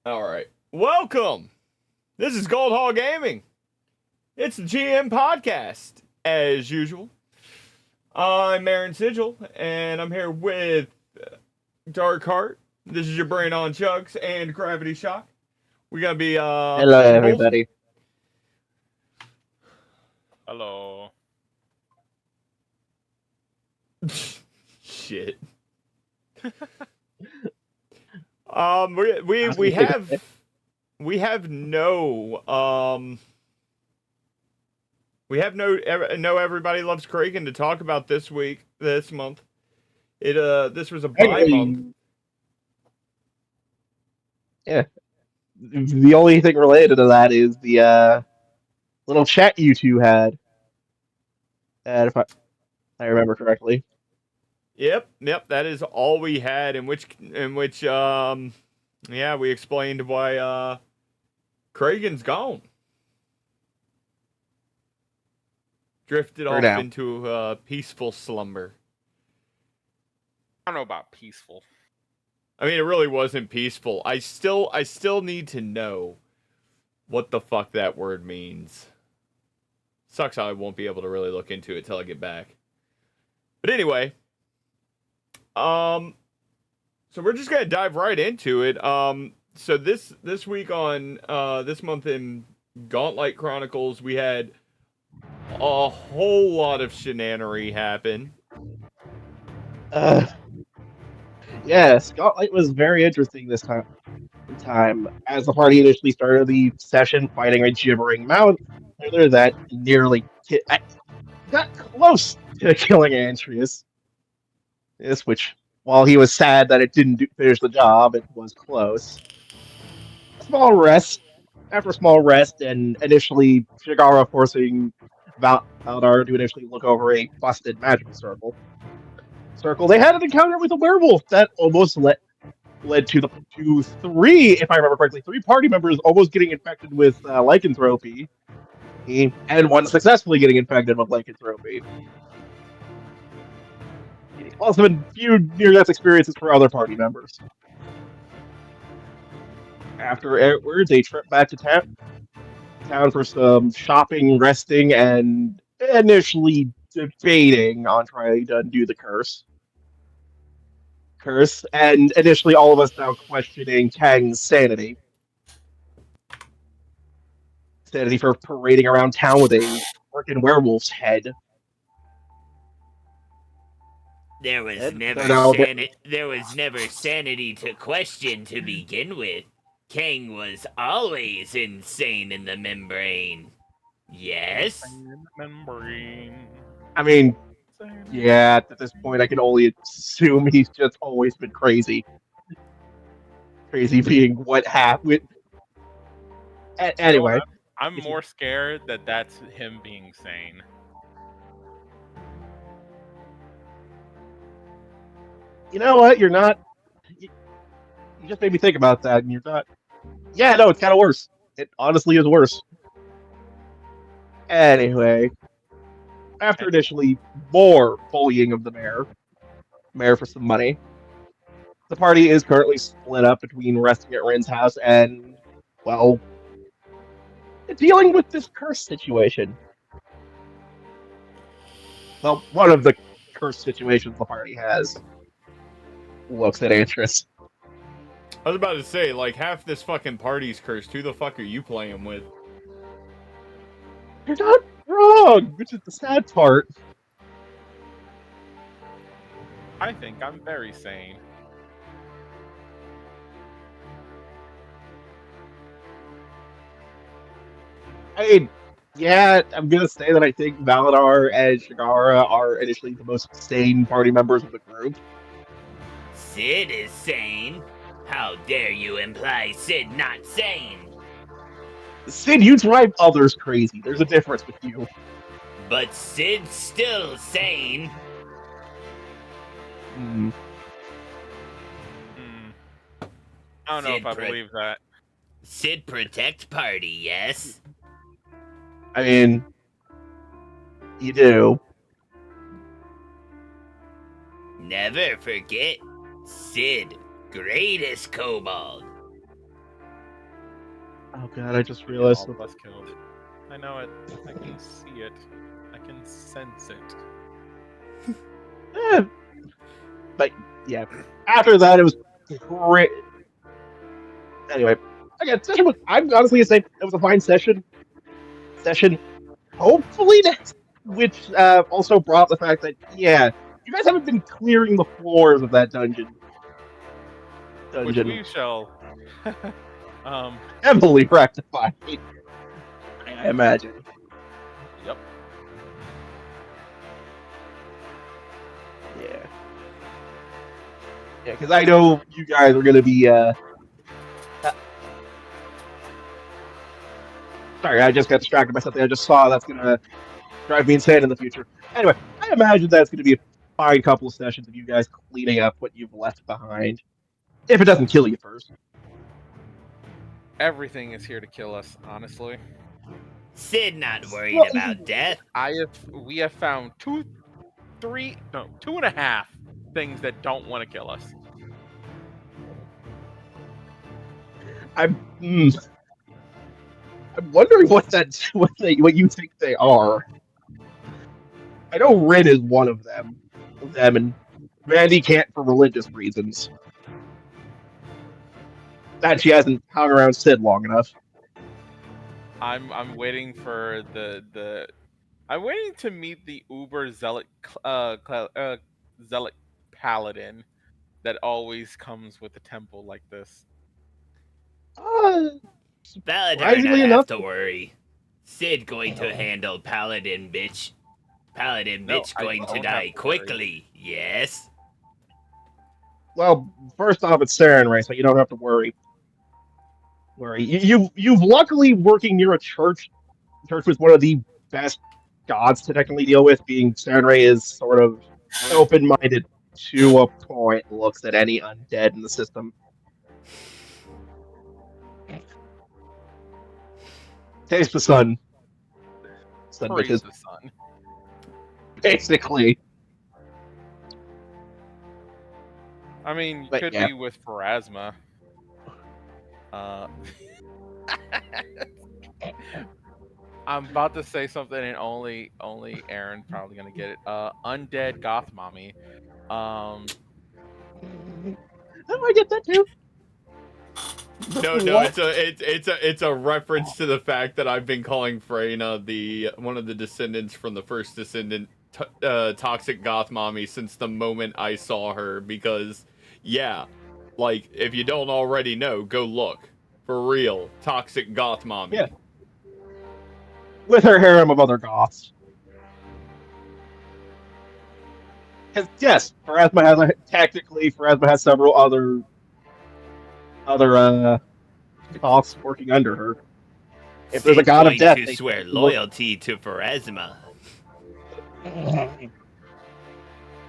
All right. Welcome. This is Gold Hall Gaming. It's the GM podcast, as usual. I'm ArunSigil, and I'm here with Darkheart. This is your brain on chugs and Gravityshock. We're gonna be Hello, and both. everybody. Hello. Shit. We have no everybody loves Kraken to talk about this month. This was a bye month. Yeah. The only thing related to that is the little chat you two had, if I remember correctly. Yep, that is all we had. Yeah, we explained why Kragen's gone, drifted For off now. into a peaceful slumber. I don't know about peaceful. I mean, it really wasn't peaceful. I still need to know what the fuck that word means. Sucks how I won't be able to really look into it till I get back. But anyway, so we're just gonna dive right into it. So this week on this month in Gauntlet Chronicles, we had a whole lot of shenanery happen. Yeah, Spotlight was very interesting this time. As the party initially started the session fighting a gibbering mouth, further that nearly got close to killing Antreus. This, which, while he was sad that it didn't finish the job, it was close. Small rest. After a small rest, and initially Shigara forcing Valdar to initially look over a busted magical circle, they had an encounter with a werewolf that almost led to three, if I remember correctly, three party members almost getting infected with lycanthropy, and one successfully getting infected with lycanthropy. Also, been few near-death experiences for other party members. Afterwards, a trip back to town for some shopping, resting, and initially debating on trying to undo the curse, and initially all of us now questioning Kang's sanity for parading around town with a freaking werewolf's head. There was And never they're now there was never sanity to question to begin with. Kang was always insane in the membrane. Yes? Membrane. I mean, yeah, at this point, I can only assume he's just always been crazy. Crazy being what happened. Anyway, I'm more scared that that's him being sane. you know what? You're not. You just made me think about that, and you're not. Yeah, no, it's kind of worse. It honestly is worse. Anyway, after initially more bullying of the mayor for some money, the party is currently split up between resting at Rin's house and, well, dealing with this curse situation. Well, one of the curse situations the party has. Looks at Antris. I was about to say, like, half this fucking party's cursed. Who the fuck are you playing with? You're not wrong, which is the sad part. I think I'm very sane. I mean, yeah, I'm gonna say that I think Valadar and Shigara are initially the most sane party members of the group. Sid is sane. How dare you imply Sid not sane? Sid, you drive others crazy. There's a difference with you. But Sid's still sane. Hmm. I don't know Sid if I believe that. Sid protect party, yes? I mean, you do. Never forget, Sid, greatest kobold. Oh god, I just Get realized all something. plus killed. I know it. I can see it. I can sense it. But yeah, after that it was great. Anyway, again, session was. I'm honestly gonna say it was a fine session. Hopefully next, which also brought the fact that yeah, you guys haven't been clearing the floors of that dungeon. Which we shall Heavily rectified. I imagine. Yep. Yeah. Yeah, because I know you guys are gonna be. Sorry, I just got distracted by something I just saw that's gonna drive me insane in the future. Anyway, I imagine that's gonna be a fine couple of sessions of you guys cleaning up what you've left behind. If it doesn't kill you first. Everything is here to kill us, honestly. Sid not worried Well, about death. We have found 2, 3, no, 2.5 things that don't want to kill us. I'm wondering what you think they are. I know Rin is one of them. And Randy can't for religious reasons. That she hasn't hung around Sid long enough. I'm waiting for I'm waiting to meet the Uber zealot zealot paladin that always comes with a temple like this. Paladin not Surprisingly have enough, to worry. Sid going to handle Paladin, bitch. Paladin, No, bitch, I going to don't have die to worry. quickly. Yes. well, first off, it's Saren Ray, so you don't have to worry. You've luckily working near a church. Church was one of the best gods to technically deal with. Being Saren Ray is sort of open-minded to a point. Looks at any undead in the system. Taste the sun. Sun Praise bitches. the sun. Basically. I mean, you But could yeah. be with Pharasma. I'm about to say something, and only Aaron probably gonna get it. Undead goth mommy. Oh, I get that too. No, What? it's a reference to the fact that I've been calling Freyna the one of the descendants from the first descendant toxic goth mommy since the moment I saw her because yeah, like if you don't already know, go look. For real, toxic goth mommy. Yeah. With her harem of other goths. Because yes, Pharasma has several other goths working under her. If there's a Sid god of going death, to they swear technically work. loyalty to Pharasma.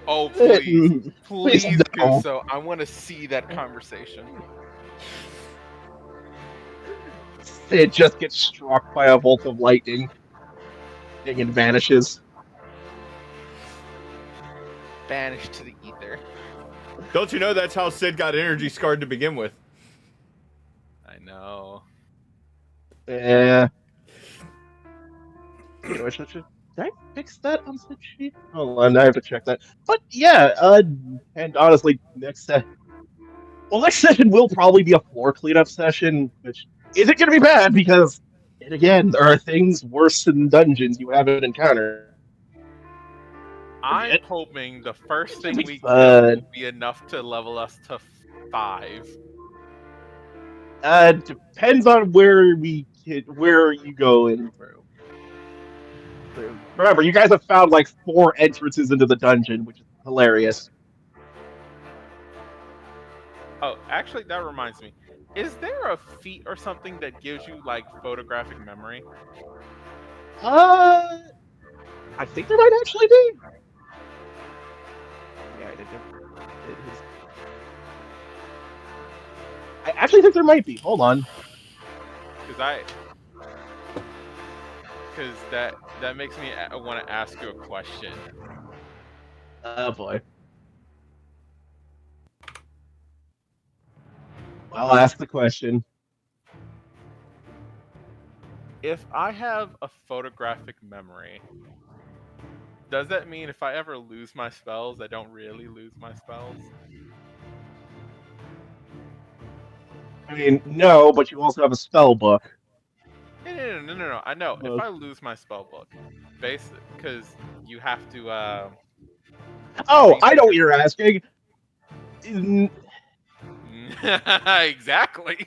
Oh please, Please please do no. so. I want to see that conversation. It just gets struck by a bolt of lightning and vanishes. Banished to the ether. Don't you know that's how Sid got energy scarred to begin with? I know. Yeah. Speaking of which, did I fix that on the sheet? Hold on, I have to check that. But yeah, and honestly, next session will probably be a floor cleanup session, which isn't going to be bad because, and again, there are things worse than dungeons you haven't encountered I'm yet. hoping the first It should thing be we kill fun. will be enough to level us to 5. Depends on where you go in through. Remember, you guys have found like 4 entrances into the dungeon, which is hilarious. Oh, actually, that reminds me. Is there a feat or something that gives you like photographic memory? I think there might actually be. Yeah, I actually think there might be. Hold on. Because that makes me want to ask you a question. Oh boy. I'll ask the question. If I have a photographic memory, does that mean if I ever lose my spells, I don't really lose my spells? I mean, no, but you also have a spell book. No. I know. If Book. I lose my spell book, because you have to Oh, I know remake what you're asking. exactly.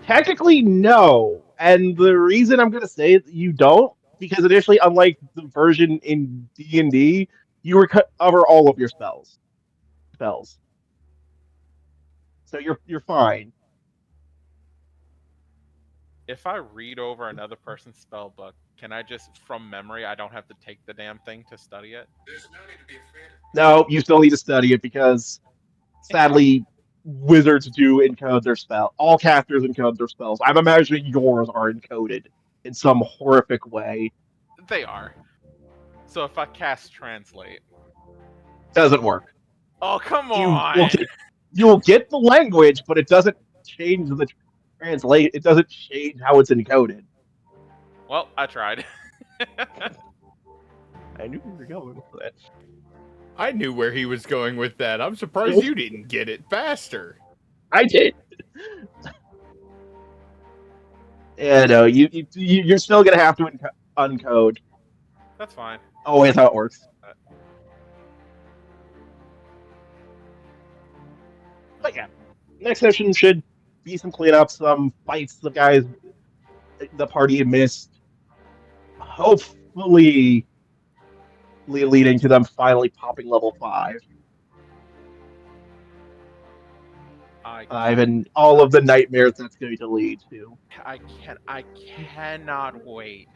Technically, no. And the reason I'm going to say you don't, because initially, unlike the version in D&D, you recover all of your spells. So you're fine. If I read over another person's spell book, can I just, from memory, I don't have to take the damn thing to study it? No, you still need to study it because sadly, wizards do encode their spell. All casters encode their spells. I'm imagining yours are encoded in some horrific way. They are. So if I cast translate, Doesn't work. oh come You on! will get, you'll get the language, but it doesn't change the translate. It doesn't change how it's encoded. Well, I tried. I knew we were going with that. I knew where he was going with that. I'm surprised you didn't get it faster. I did. Yeah, no, you're still gonna have to uncode. That's fine. Always how it works. But yeah, next session should be some cleanup, some fights the guys, the party missed. Hopefully, leading to them finally popping level 5. And all of the nightmares that's going to lead to. I cannot wait.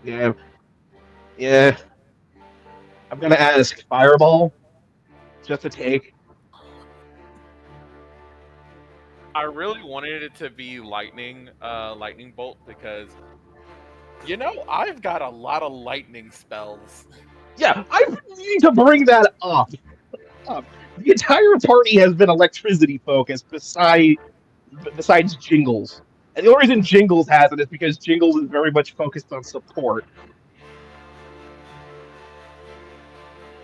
Yeah. I'm gonna ask Fireball just to take. I really wanted it to be lightning bolt because I've got a lot of lightning spells. Yeah, I need to bring that up. The entire party has been electricity focused besides Jingles. And the only reason Jingles has it is because Jingles is very much focused on support.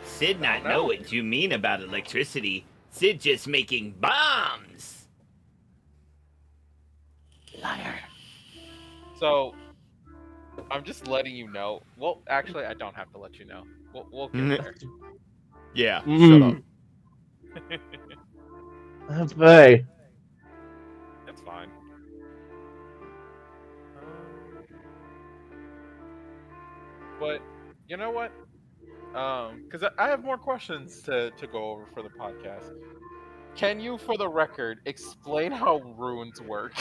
Sid not know what you mean about electricity. Sid just making bombs. Liar. So, I'm just letting you know. Well, actually, I don't have to let you know. We'll get there. Yeah, shut up. Hey. It's fine. But you know what? Because I have more questions to go over for the podcast. Can you, for the record, explain how runes work?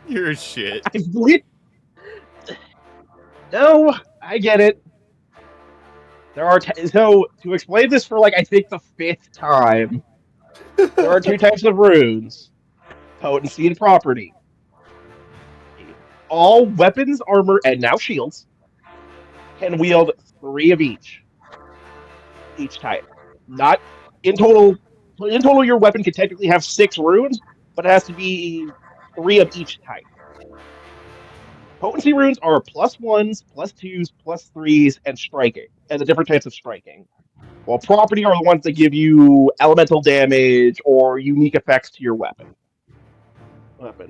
You're shit. I believe. No, I get it. So to explain this for I think the 5th time, there are 2 types of runes: potency and property. All weapons, armor, and now shields can wield 3 of each type. Not in total. In total, your weapon can technically have 6 runes, but it has to be 3 of each type. Potency runes are +1s, +2s, +3s, and striking, and the different types of striking. While property are the ones that give you elemental damage or unique effects to your weapon.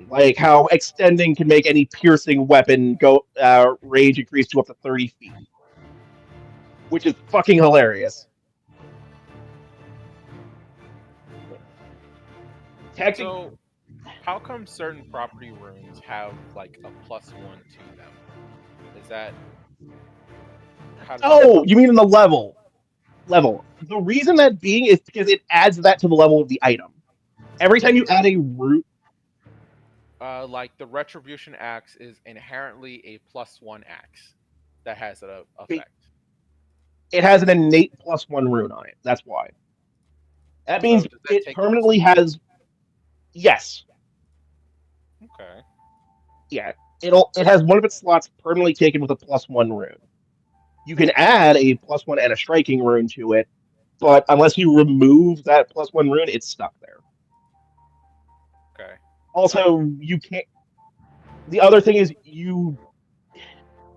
Like how extending can make any piercing weapon go range increase to up to 30 feet. Which is fucking hilarious. So, how come certain property runes have a +1 to them? Is that? You mean in the level? The reason that being is because it adds that to the level of the item. Every time you add a root, like the Retribution Axe is inherently a +1 axe that has an effect. It has an innate +1 rune on it. That's why. That means it permanently has. Yes. Okay. Yeah, it has one of its slots permanently taken with a +1 rune. You can add a +1 and a striking rune to it, but unless you remove that +1 rune, it's stuck there. Also, you can't. The other thing is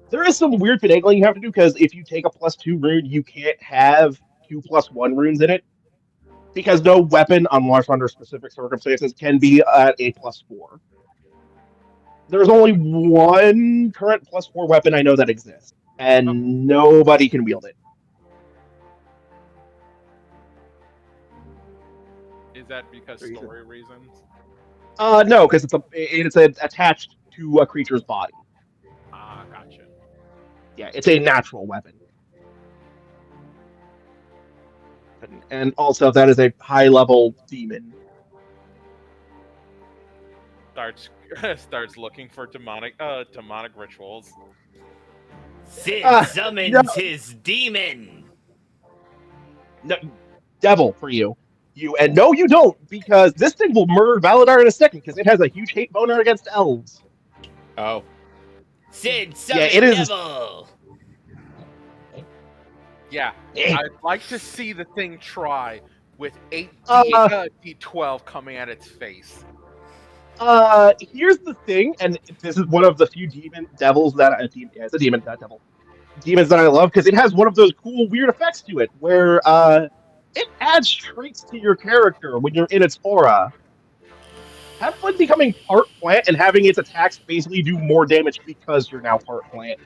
there is some weird finagling you have to do because if you take a +2 rune, you can't have 2+1 runes in it because no weapon, unless under specific circumstances, can be at a +4. There's only one current +4 weapon I know that exists, and nobody can wield it. Is that because story reasons? No, because it's attached to a creature's body. Ah, gotcha. Yeah, it's a natural weapon. And also, that is a high-level demon. Starts looking for demonic rituals. Sid No. summons his demon. No, devil for you. And no, you don't, because this thing will murder Valadar in a second, because it has a huge hate boner against elves. Oh. Sid summon it is. devil. Yeah, Eh. I'd like to see the thing try with 8 D12 coming at its face. Here's the thing, and this is one of the few devils that it's a demon, not devil. Demons that I love because it has one of those cool, weird effects to it, where it adds traits to your character when you're in its aura. Have fun becoming part plant and having its attacks basically do more damage because you're now part plant.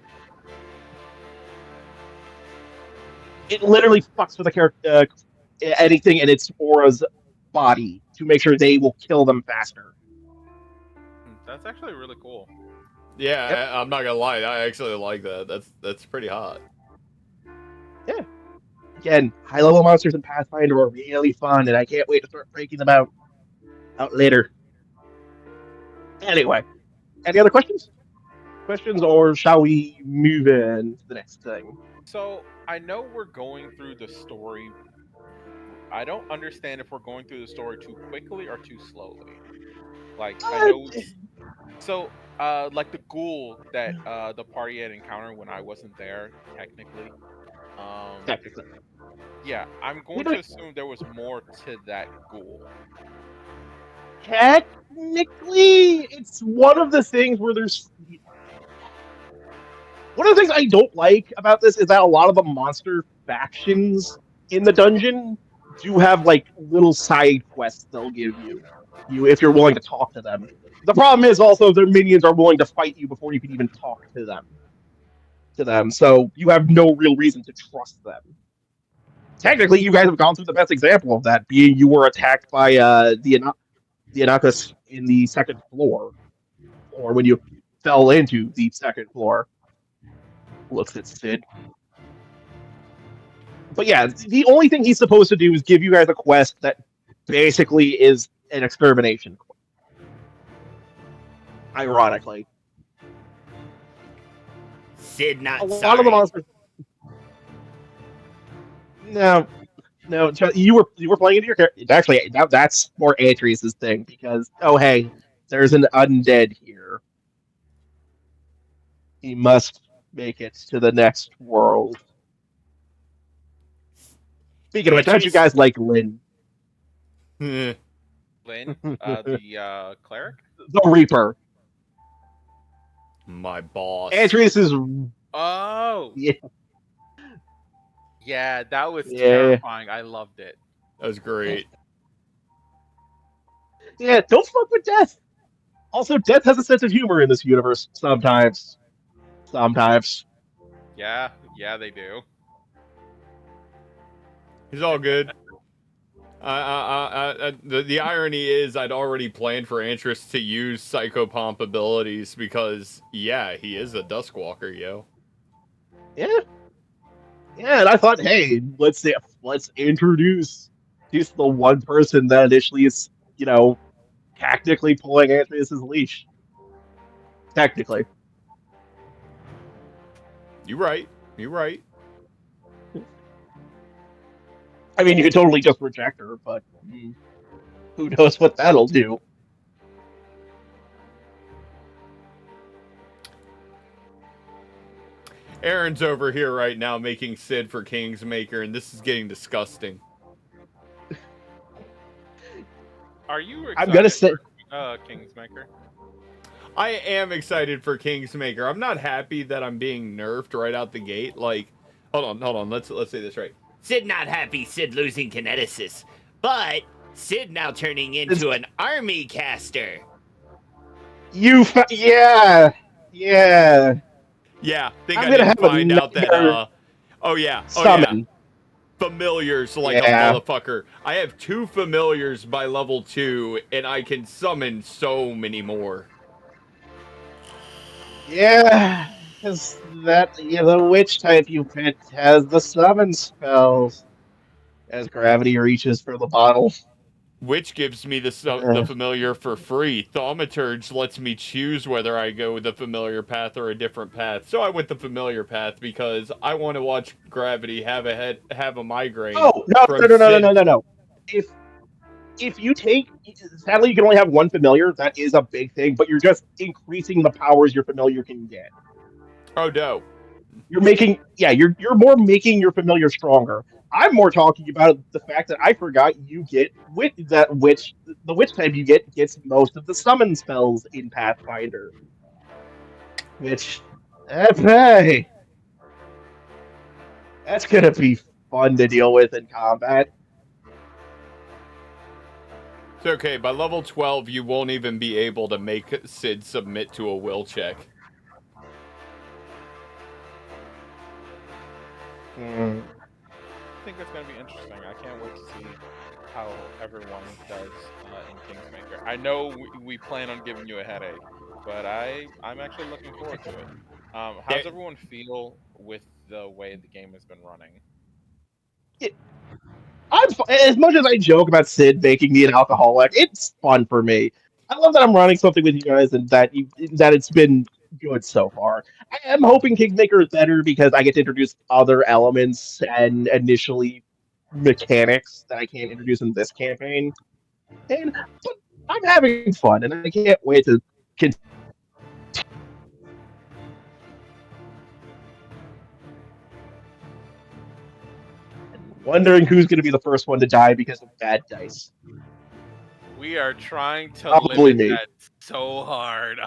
It literally fucks with the character, anything in its aura's body to make sure they will kill them faster. That's actually really cool. Yeah, Yep. I'm not gonna lie. I actually like that. That's pretty hot. Yeah. Again, high-level monsters in Pathfinder are really fun, and I can't wait to start breaking them out later. Anyway, any other questions? Or shall we move in to the next thing? So I know we're going through the story. I don't understand if we're going through the story too quickly or too slowly. Like I know. So like the ghoul that the party had encountered when I wasn't there, technically. Technically. Yeah, I'm going to assume there was more to that ghoul. Technically, it's one of the things where there's. One of the things I don't like about this is that a lot of the monster factions in the dungeon do have like little side quests they'll give you if you're willing to talk to them. The problem is also their minions are willing to fight you before you can even talk to them. So you have no real reason to trust them. Technically, you guys have gone through the best example of that, being you were attacked by the Anakas in the second floor, or when you fell into the second floor. Looks at Sid. But yeah, the only thing he's supposed to do is give you guys a quest that basically is an extermination quest. Ironically. Sid not A lot sorry. of the monsters. No, you were playing into your character. Actually, that's more Atreus' thing because hey, there's an undead here. He must make it to the next world. Speaking of which, don't you guys like Lynn? Lynn, the cleric? The Reaper. My boss. Atreus is. Oh! Yeah. Yeah, that was terrifying. I loved it. That was great. Yeah, don't fuck with Death. Also, Death has a sense of humor in this universe sometimes. Yeah, they do. He's all good. The irony is I'd already planned for Antris to use Psychopomp abilities because, yeah, he is a Duskwalker, yo. Yeah, and I thought, hey, let's introduce the one person that initially is, tactically pulling Atreus' leash. Technically. You're right. I mean, you could totally just reject her, but who knows what that'll do. Aaron's over here right now making Sid for Kingsmaker, and this is getting disgusting. Are you I'm gonna say Kingsmaker. I am excited for Kingsmaker. I'm not happy that I'm being nerfed right out the gate. Like, hold on. Let's say this right. Sid not happy, Sid losing kineticus. But Sid now turning into an army caster. Yeah. Yeah, think I'm I gonna didn't have a find out that. nightmare Oh yeah. summon. Familiars like a Yeah. motherfucker. I have 2 familiars by level 2, and I can summon so many more. Yeah, because the witch type you picked has the summon spells as gravity reaches for the bottle. Which gives me the Uh, familiar for free. Thaumaturge lets me choose whether I go the familiar path or a different path. So I went the familiar path because I want to watch Gravity have a migraine oh no from no no no no Sid. no no no! If if you take, sadly you can only have one familiar. That is a big thing, but you're just increasing the powers your familiar can get. Oh no. You're more making your familiar stronger. I'm more talking about the fact that I forgot you get with that witch. The witch type you get gets most of the summon spells in Pathfinder, which hey, that's gonna be fun to deal with in combat. It's okay. By level 12, you won't even be able to make Sid submit to a will check. Hmm. I think it's going to be interesting. I can't wait to see how everyone does in Kingsmaker. I know we plan on giving you a headache, but I'm actually looking forward to it. How does everyone feel with the way the game has been running? As much as I joke about Sid making me an alcoholic, it's fun for me. I love that I'm running something with you guys and that it's been good so far. I am hoping Kingmaker is better because I get to introduce other elements and initially mechanics that I can't introduce in this campaign. And but I'm having fun, and I can't wait to continue. Wondering who's going to be the first one to die because of bad dice. We are trying to Probably limit me. that so hard.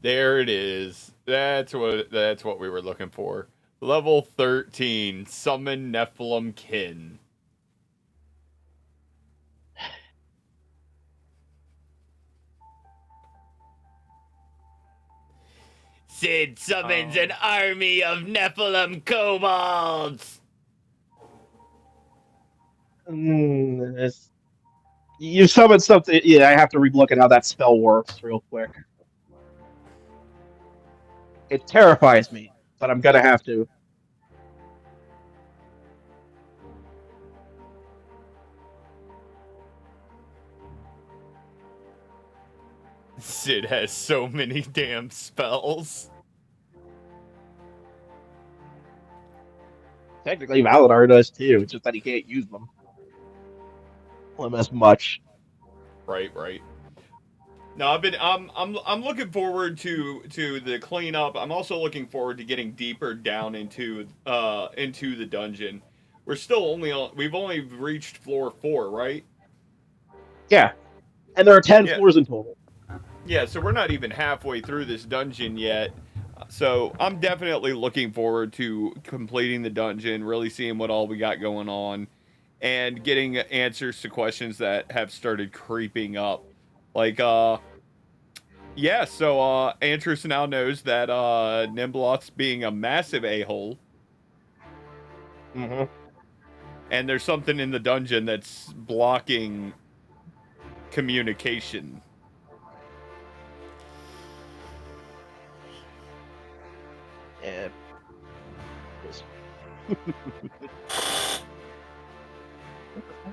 There it is. That's what we were looking for. Level 13, Summon Nephilim Kin. Sid summons an army of Nephilim kobolds. You summoned something. Yeah, I have to re-look at how that spell works real quick. It terrifies me, but I'm gonna have to. Sid has so many damn spells. Technically, Valadar does too. It's just that he can't use them as much. Right. No, I'm looking forward to the cleanup. I'm also looking forward to getting deeper down into the dungeon. We've only reached floor 4, right? Yeah, and there are 10 Yeah. floors in total. Yeah, so we're not even halfway through this dungeon yet. So I'm definitely looking forward to completing the dungeon, really seeing what all we got going on, and getting answers to questions that have started creeping up. Like, yeah, so Antrus now knows that Nimbloth's being a massive a-hole, Mm-hmm. and there's something in the dungeon that's blocking communication. Yeah.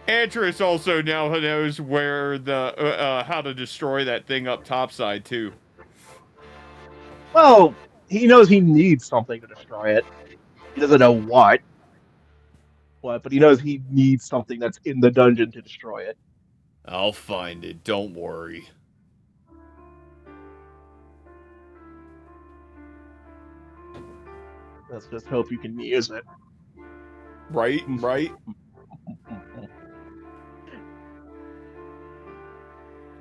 Antrus also now knows where how to destroy that thing up topside too. Well, he knows he needs something to destroy it. He doesn't know what, but he knows he needs something that's in the dungeon to destroy it. I'll find it. Don't worry. Let's just hope you can use it. Right.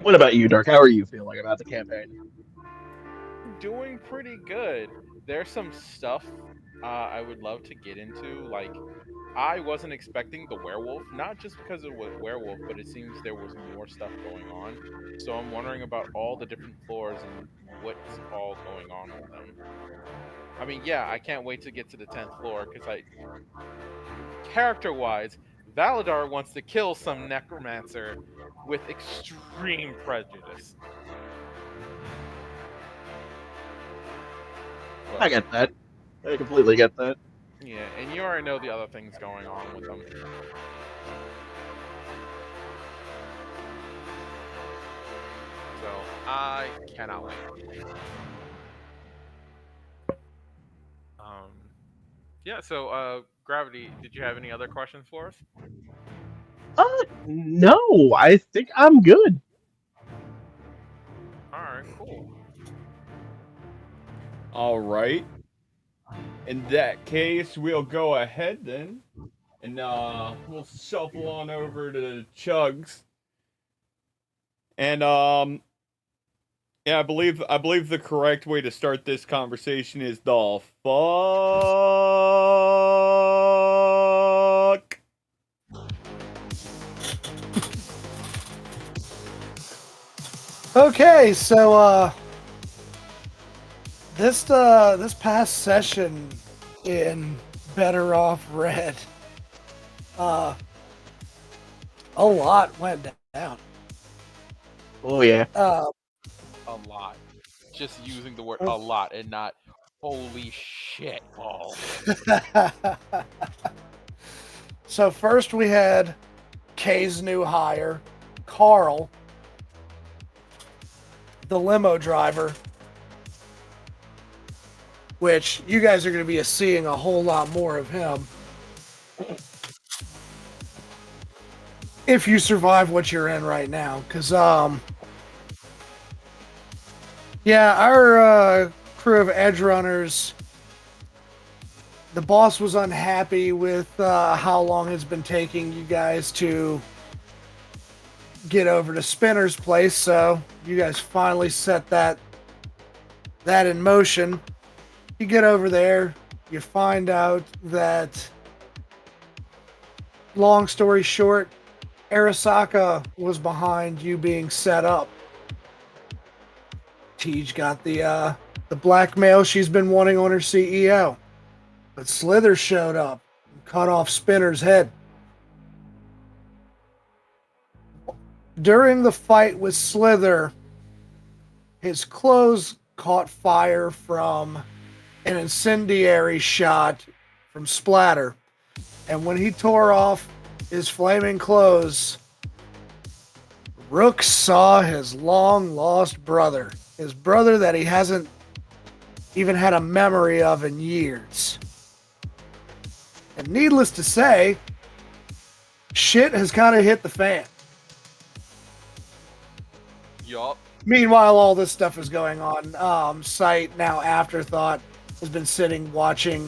What about you, Dark? How are you feeling about the campaign? Doing pretty good. There's some stuff I would love to get into. Like, I wasn't expecting the werewolf, not just because of the werewolf, but it seems there was more stuff going on. So I'm wondering about all the different floors and what's all going on with them. I mean, yeah, I can't wait to get to the 10th floor because character-wise, Valadar wants to kill some necromancer with extreme prejudice. I get that. I completely get that. Yeah, and you already know the other things going on with them. So I cannot wait. Yeah. So, Gravity, did you have any other questions for us? No, I think I'm good. All right, cool. All right. In that case, we'll go ahead then, and we'll shuffle on over to Chugs. And yeah, I believe the correct way to start this conversation is the fuck. Okay, so this past session in Better Off Red, a lot went down. Oh yeah. A lot. Just using the word a lot and not holy shit balls. So first we had Kay's new hire, Carl, the limo driver, which you guys are going to be seeing a whole lot more of him if you survive what you're in right now. Because, yeah, our crew of edge runners, the boss was unhappy with how long it's been taking you guys to get over to Spinner's place, so you guys finally set that in motion. You get over there, you find out that, long story short, Arasaka was behind you being set up. Tej got the blackmail she's been wanting on her CEO. But Slither showed up and cut off Spinner's head. During the fight with Slither, his clothes caught fire from an incendiary shot from Splatter. And when he tore off his flaming clothes, Rook saw his long-lost brother. His brother that he hasn't even had a memory of in years. And needless to say, shit has kind of hit the fan. Yup. Meanwhile, all this stuff is going on. Sight, now Afterthought, has been sitting watching.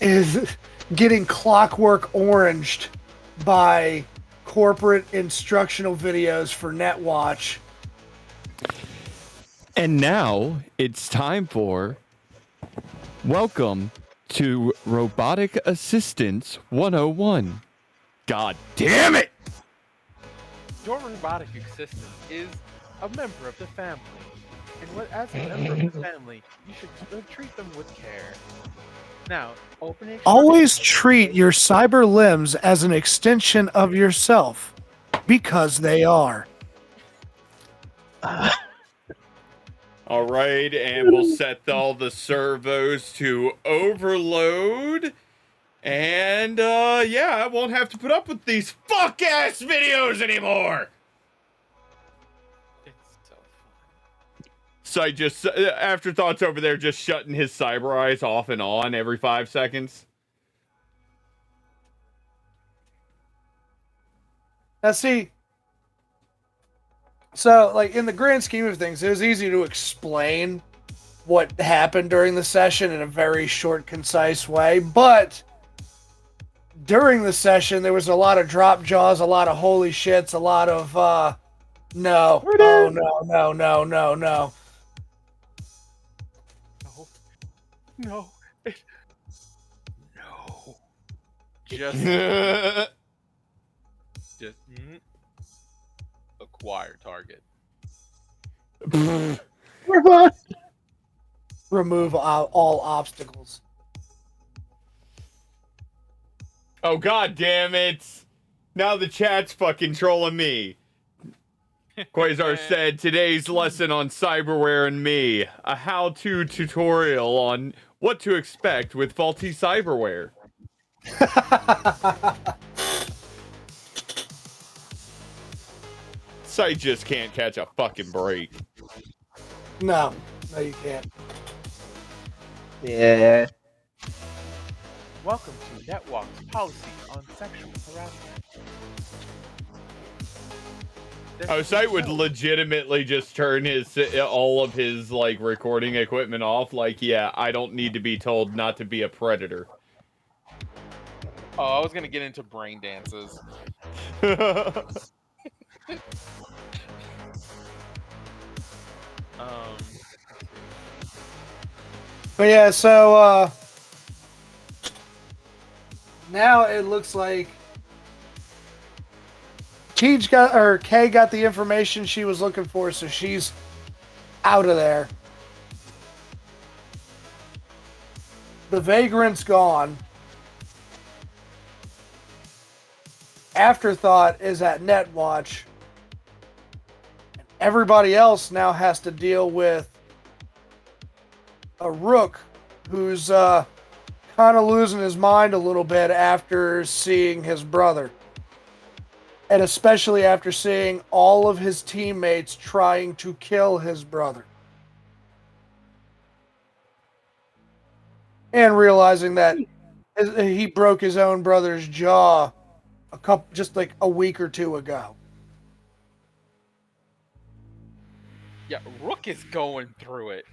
Is getting clockwork oranged by corporate instructional videos for NetWatch. And now it's time for Welcome to Robotic Assistance 101. God damn it! Your robotic assistant is a member of the family. And as a member of the family, you should treat them with care. Now, opening. Always treat your cyber limbs as an extension of yourself, because they are. All right, and we'll set all the servos to overload. And, yeah, I won't have to put up with these fuck-ass videos anymore! It's so fun. So I just, Afterthoughts over there just shutting his cyber eyes off and on every 5 seconds. Now see, so like in the grand scheme of things, it was easy to explain what happened during the session in a very short, concise way, but during the session, there was a lot of drop jaws, a lot of holy shits, a lot of no, oh no, no, no, no, no. No. No. Just acquire target. Remove all obstacles. Oh, god damn it! Now the chat's fucking trolling me. Quasar said, today's lesson on cyberware and me. A how-to tutorial on what to expect with faulty cyberware. Site just can't catch a fucking break. No, you can't. Yeah. Welcome to NetWalk's policy on sexual harassment. Oh, Site would legitimately just turn all of his like recording equipment off. Like, yeah, I don't need to be told not to be a predator. Oh, I was gonna get into brain dances. But yeah, so now it looks like Kay got the information she was looking for, so she's out of there. The Vagrant's gone. Afterthought is at Netwatch. Everybody else now has to deal with a Rook who's kind of losing his mind a little bit after seeing his brother. And especially after seeing all of his teammates trying to kill his brother. And realizing that he broke his own brother's jaw just like a week or two ago. Yeah, Rook is going through it.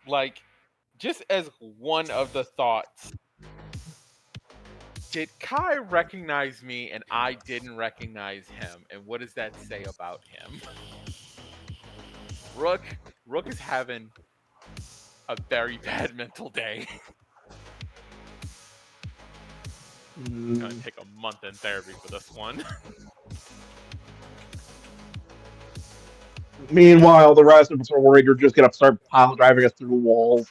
Like, just as one of the thoughts. Did Kai recognize me and I didn't recognize him? And what does that say about him? Rook is having a very bad mental day. It's gonna take a month in therapy for this one. Meanwhile, the rest of us are worried you're just gonna start pile driving us through the walls.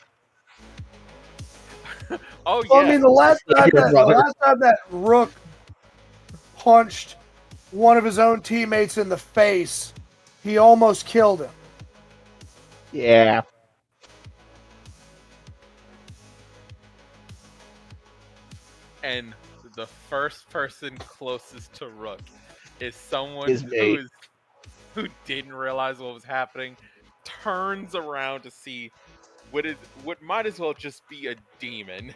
Oh yeah. Well, I mean, the last time that Rook punched one of his own teammates in the face, he almost killed him. Yeah. And the first person closest to Rook is someone who didn't realize what was happening, turns around to see what might as well just be a demon.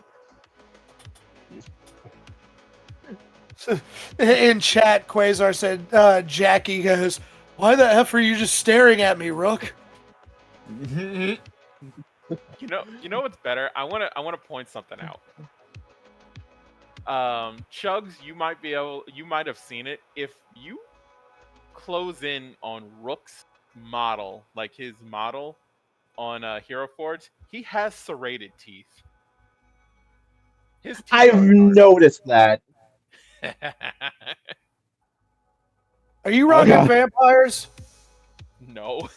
In chat, Quasar said, Jackie goes, "Why the F are you just staring at me, Rook?" You know what's better? I wanna point something out. Chugs, you might have seen it. If you close in on Rook's model, like his model on Hero Forge, he has serrated teeth. His teeth I've noticed that. Are you rocking vampires? No.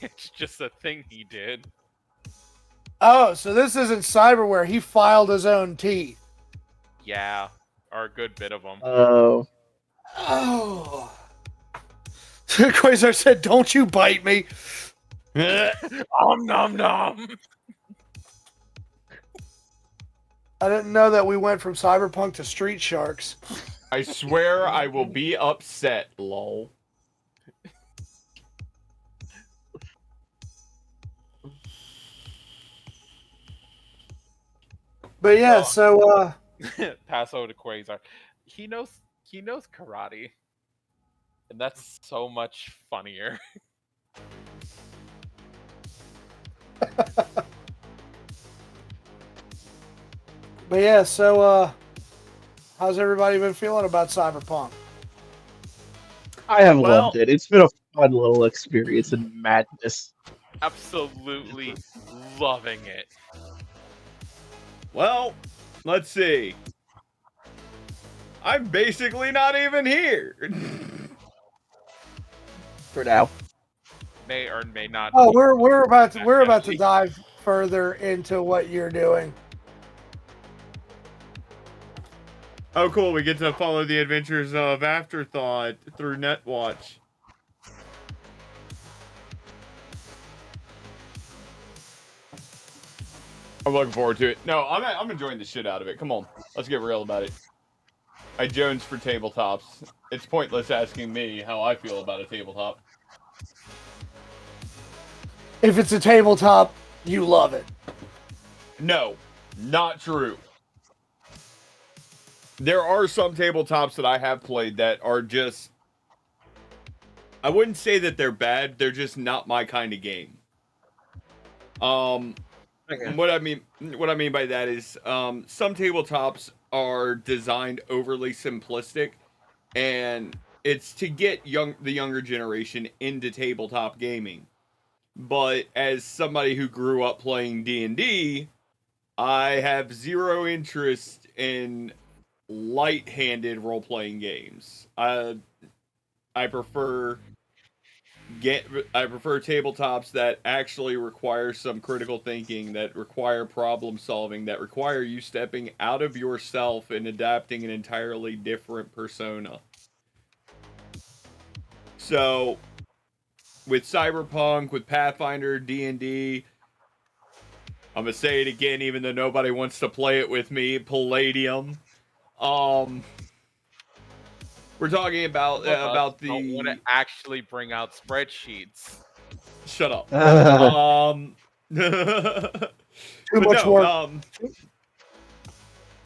It's just a thing he did. Oh, so this isn't cyberware. He filed his own teeth. Yeah, or a good bit of them. Oh. Quasar said, "Don't you bite me." Nom nom. I didn't know that we went from Cyberpunk to Street Sharks. I swear I will be upset, lol. But yeah, so pass over to Quasar. He knows karate. And that's so much funnier. But yeah, so How's everybody been feeling about Cyberpunk? I have Well- loved it. It's been a fun little experience in madness. Absolutely loving it. Well, let's see. I'm basically not even here. For now. May or may not. Oh, be. we're about to Definitely. dive further into what you're doing. Oh, cool. We get to follow the adventures of Afterthought through Netwatch. I'm looking forward to it. No, I'm enjoying the shit out of it. Come on. Let's get real about it. I Jones for tabletops. It's pointless asking me how I feel about a tabletop. If it's a tabletop, you love it. No, not true. There are some tabletops that I have played that are just... I wouldn't say that they're bad. They're just not my kind of game. Okay. What I mean by that is some tabletops are designed overly simplistic, and it's to get the younger generation into tabletop gaming. But as somebody who grew up playing D&D, I have zero interest in light-handed role-playing games. I prefer tabletops that actually require some critical thinking, that require problem solving, that require you stepping out of yourself and adapting an entirely different persona. So, with Cyberpunk, with Pathfinder, D&D, I'm gonna say it again, even though nobody wants to play it with me. Palladium. We're talking about Don't the. want to actually bring out spreadsheets. Shut up. Too much work.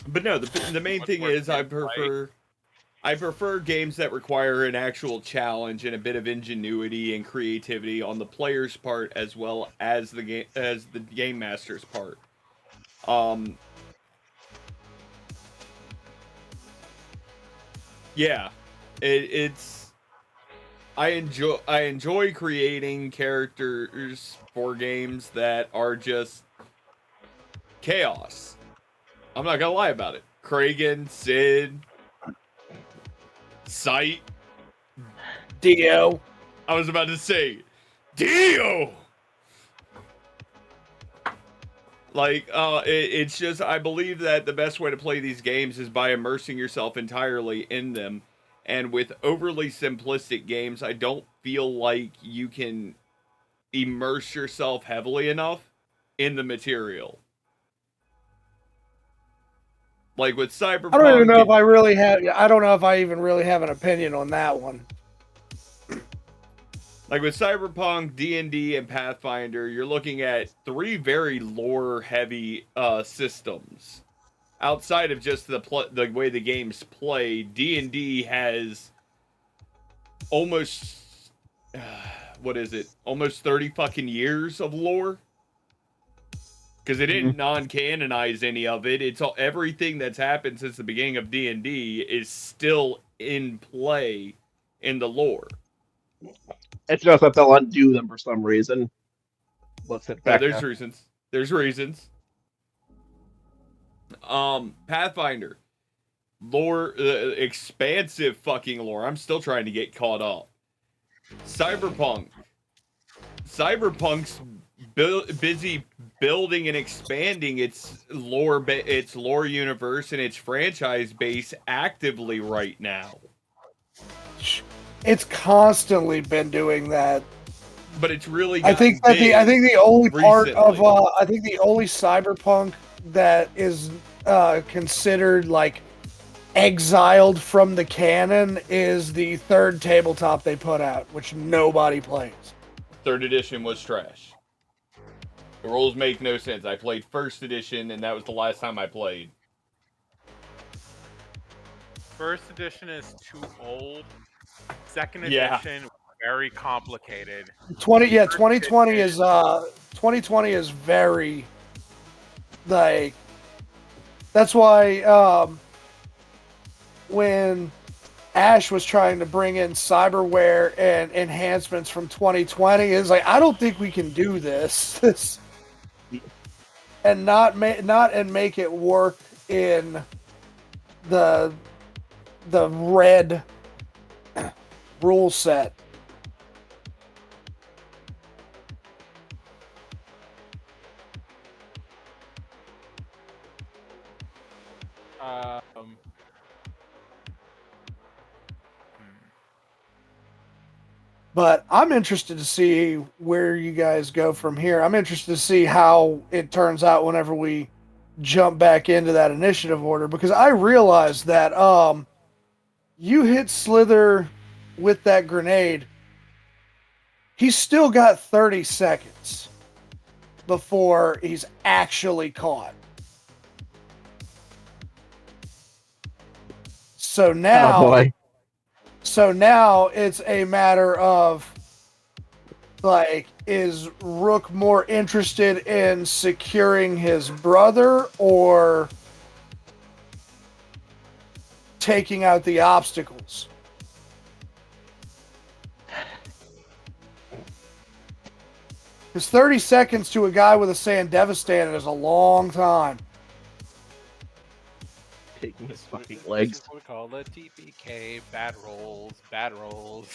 But no, the main Much thing work, is I right? prefer games that require an actual challenge and a bit of ingenuity and creativity on the player's part as well as the game master's part. Yeah, it's I enjoy creating characters for games that are just chaos. I'm not gonna lie about it. Kragan, Sid, Sight. Dio. I was about to say, Dio. Like, it's just, I believe that the best way to play these games is by immersing yourself entirely in them. And with overly simplistic games, I don't feel like you can immerse yourself heavily enough in the material. Like with Cyberpunk, I don't even know if I really have. I don't know if I even really have an opinion on that one. like with Cyberpunk, D&D, and Pathfinder, you're looking at three very lore-heavy systems. Outside of just the way the games play, D&D has almost almost 30 fucking years of lore. Because they didn't non-canonize any of it. It's all everything that's happened since the beginning of D&D is still in play in the lore. It's just that they'll undo them for some reason. Let's hit back. There's reasons. There's reasons. Pathfinder. Lore, expansive fucking lore. I'm still trying to get caught up. Cyberpunk. Cyberpunk's busy building and expanding its lore universe and its franchise base actively right now. It's constantly been doing that. But it's really I think that the only part of I think the only Cyberpunk that is considered like exiled from the canon is the third tabletop they put out, which nobody plays. Third edition was trash. The rules make no sense. I played first edition, and that was the last time I played. First edition is too old. Second Yeah. edition, very complicated. 2020 is very like that's why when Ash was trying to bring in cyberware and enhancements from 2020. It's like, I don't think we can do this, and not make it work in the red rule set. But I'm interested to see where you guys go from here. I'm interested to see how it turns out whenever we jump back into that initiative order, because I realized that you hit Slither with that grenade. He's still got 30 seconds before he's actually caught. So now, Oh boy. So now it's a matter of, like, is Rook more interested in securing his brother or taking out the obstacles? Because 30 seconds to a guy with a Sand Devastator is a long time. Taking his fucking This legs. is what we call a TPK. Bad rolls. Bad rolls.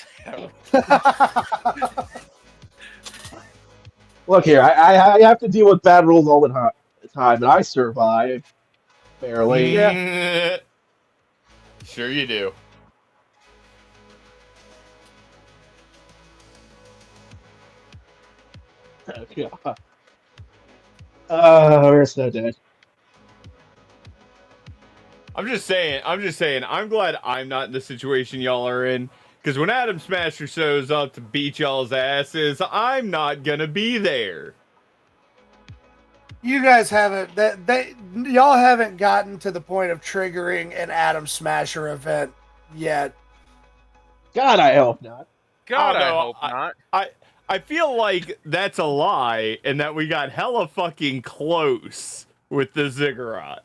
Look here, I have to deal with bad rules all the time, and I survive barely. Yeah. Sure you do. We're so dead. I'm just saying, I'm glad I'm not in the situation y'all are in. Because when Adam Smasher shows up to beat y'all's asses, I'm not gonna be there. You guys haven't, y'all haven't gotten to the point of triggering an Atom Smasher event yet. God, I hope not. God, I I don't know, hope not. I feel like that's a lie, and that we got hella fucking close with the Ziggurat.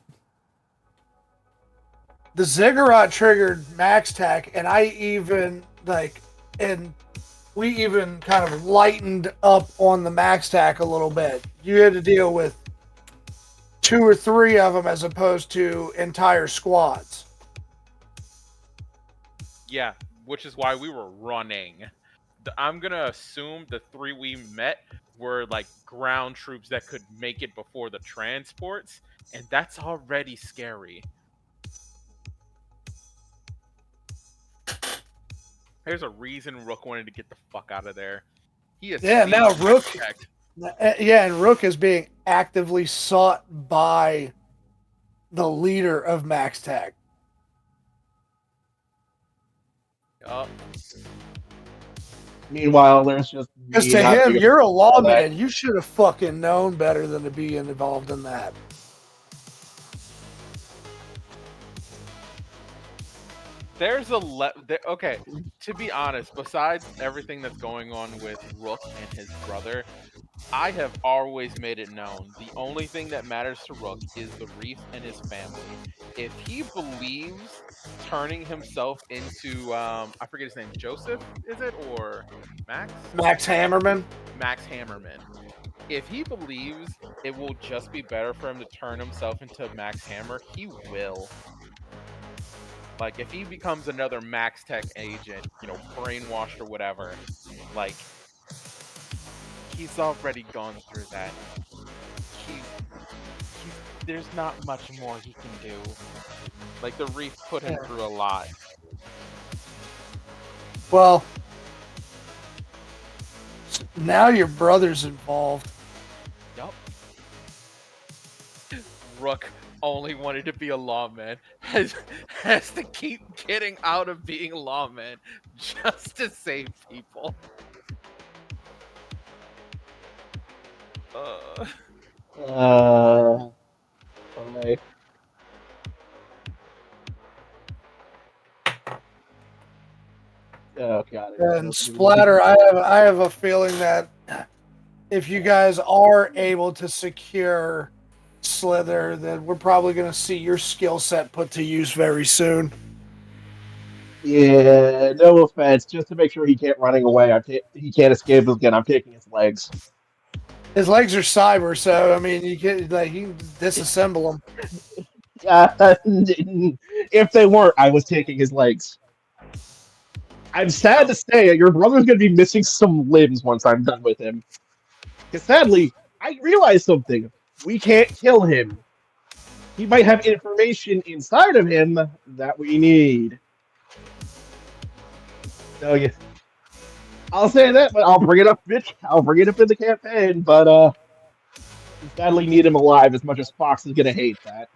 The Ziggurat triggered Max Tech, and we even kind of lightened up on the Max Tech a little bit. You had to deal with 2 or 3 of them as opposed to entire squads. Yeah, which is why we were running. I'm gonna assume the 3 we met were like ground troops that could make it before the transports, and that's already scary. There's a reason Rook wanted to get the fuck out of there. He is Now Rook, checked. and Rook is being actively sought by the leader of Max Tech. Meanwhile, there's just Because me to not him, doing you're a all that. lawman. You should have fucking known better than to be involved in that. There's a okay, to be honest, besides everything that's going on with Rook and his brother, I have always made it known the only thing that matters to Rook is the Reef and his family. If he believes turning himself into I forget his name, Joseph, is it, or Max? Max Hammerman. Max Hammerman. If he believes it will just be better for him to turn himself into Max Hammer, he will. Like, if he becomes another Max Tech agent, brainwashed or whatever, like, he's already gone through that. There's not much more he can do. Like, the Reef put him through a lot. Well, now your brother's involved. Yup. Rook only wanted to be a lawman, has to keep getting out of being lawman just to save people. Okay. Oh god. And Splatter, I have a feeling that if you guys are able to secure Slither, then we're probably going to see your skill set put to use very soon. Yeah, no offense. Just to make sure he can't running away, he can't escape again. I'm taking his legs. His legs are cyber, so I mean, you can disassemble them. If they weren't, I was taking his legs. I'm sad to say your brother's going to be missing some limbs once I'm done with him. Because sadly, I realized something. We can't kill him. He might have information inside of him that we need. So yeah, I'll say that, but I'll bring it up, bitch. I'll bring it up in the campaign. But we sadly need him alive as much as Fox is going to hate that.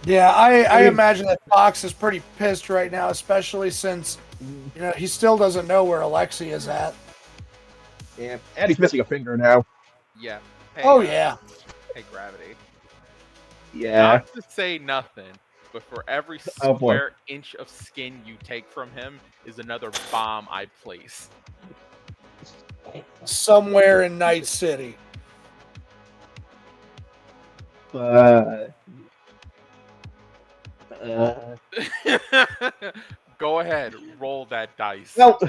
Yeah, I mean- imagine that Fox is pretty pissed right now, especially since he still doesn't know where Alexi is at. Yeah, and he's missing a finger now. Yeah. Hey, Oh yeah. Hey, Gravity. Yeah. Not to say nothing, but for every Oh, boy. square inch of skin you take from him is another bomb I place. Somewhere in Night City. Go ahead, roll that dice. Well,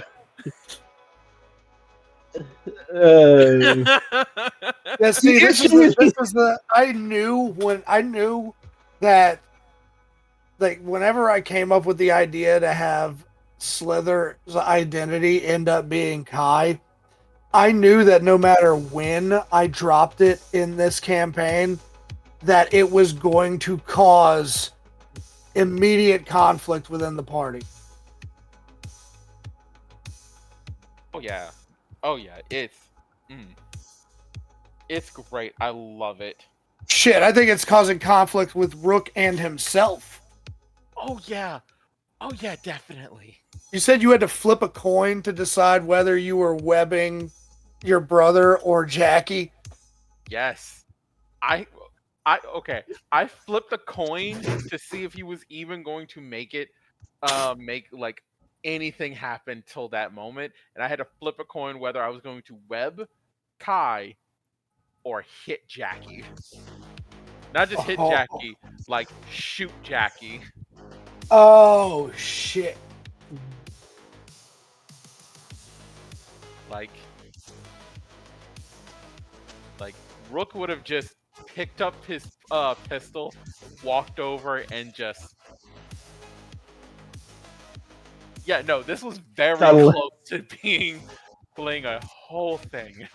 Yeah, see, The this is the I knew that, like, whenever I came up with the idea to have Slither's identity end up being Kai, I knew that no matter when I dropped it in this campaign, that it was going to cause immediate conflict within the party. Oh yeah. Oh yeah. It's great. I love it. Shit, I think it's causing conflict with Rook and himself. Oh yeah. Oh yeah, definitely. You said you had to flip a coin to decide whether you were webbing your brother or Jackie. Yes. Okay. I flipped a coin to see if he was even going to make it make like anything happen till that moment, and I had to flip a coin whether I was going to web Kai or hit Jackie. Not just hit Jackie, like shoot Jackie. Oh shit. Like Rook would have just picked up his pistol, walked over, and just this was very close to playing a whole thing.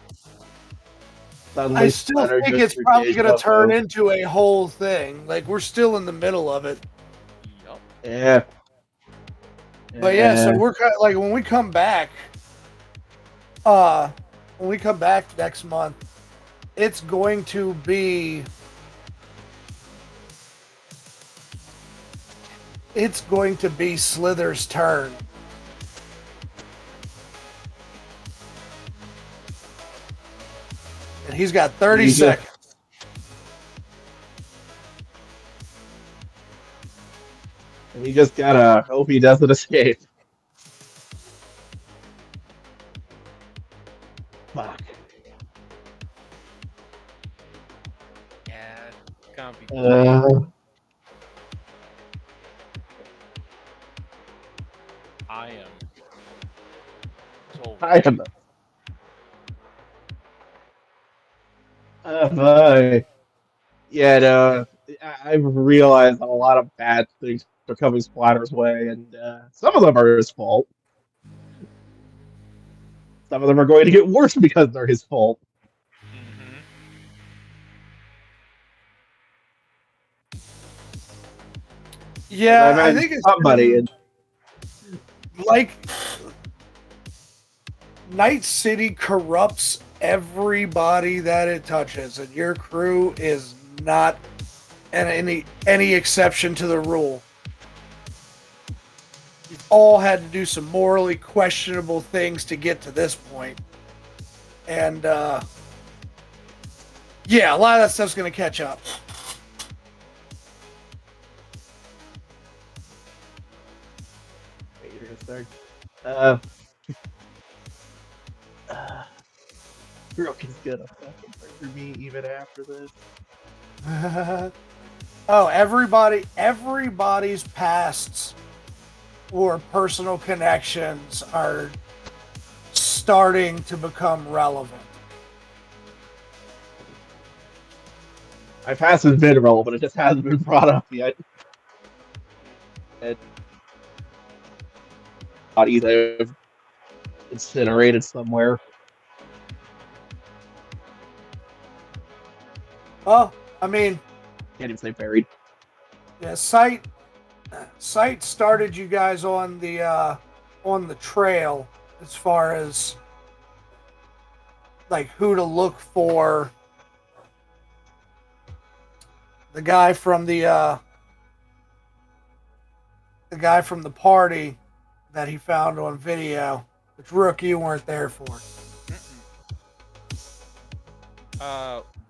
I still think it's probably going to turn into a whole thing. Like, we're still in the middle of it. Yup. Yeah. But yeah, so we're like, when we come back next month, it's going to be Slither's turn. And he's got 30 seconds. And we just gotta hope he doesn't escape. Fuck. Yeah, it's gonna be. I am. So I am. Yeah, no, I've realized that a lot of bad things are coming Splatter's way, and some of them are his fault. Some of them are going to get worse because they're his fault. Yeah, I think it's somebody. Like, Night City corrupts everybody that it touches, and your crew is not any exception to the rule. You've all had to do some morally questionable things to get to this point. And, yeah, a lot of that stuff's going to catch up. Wait, you're gonna start. Brooke is gonna fucking murder me even after this. Oh, everybody's pasts or personal connections are starting to become relevant. My past has been relevant, it just hasn't been brought up yet. And bodies I've incinerated somewhere. Oh, I mean, Can't even say buried. yeah, Sight started you guys on the trail as far as like who to look for. The guy from the party that he found on video, which Rook you weren't there for.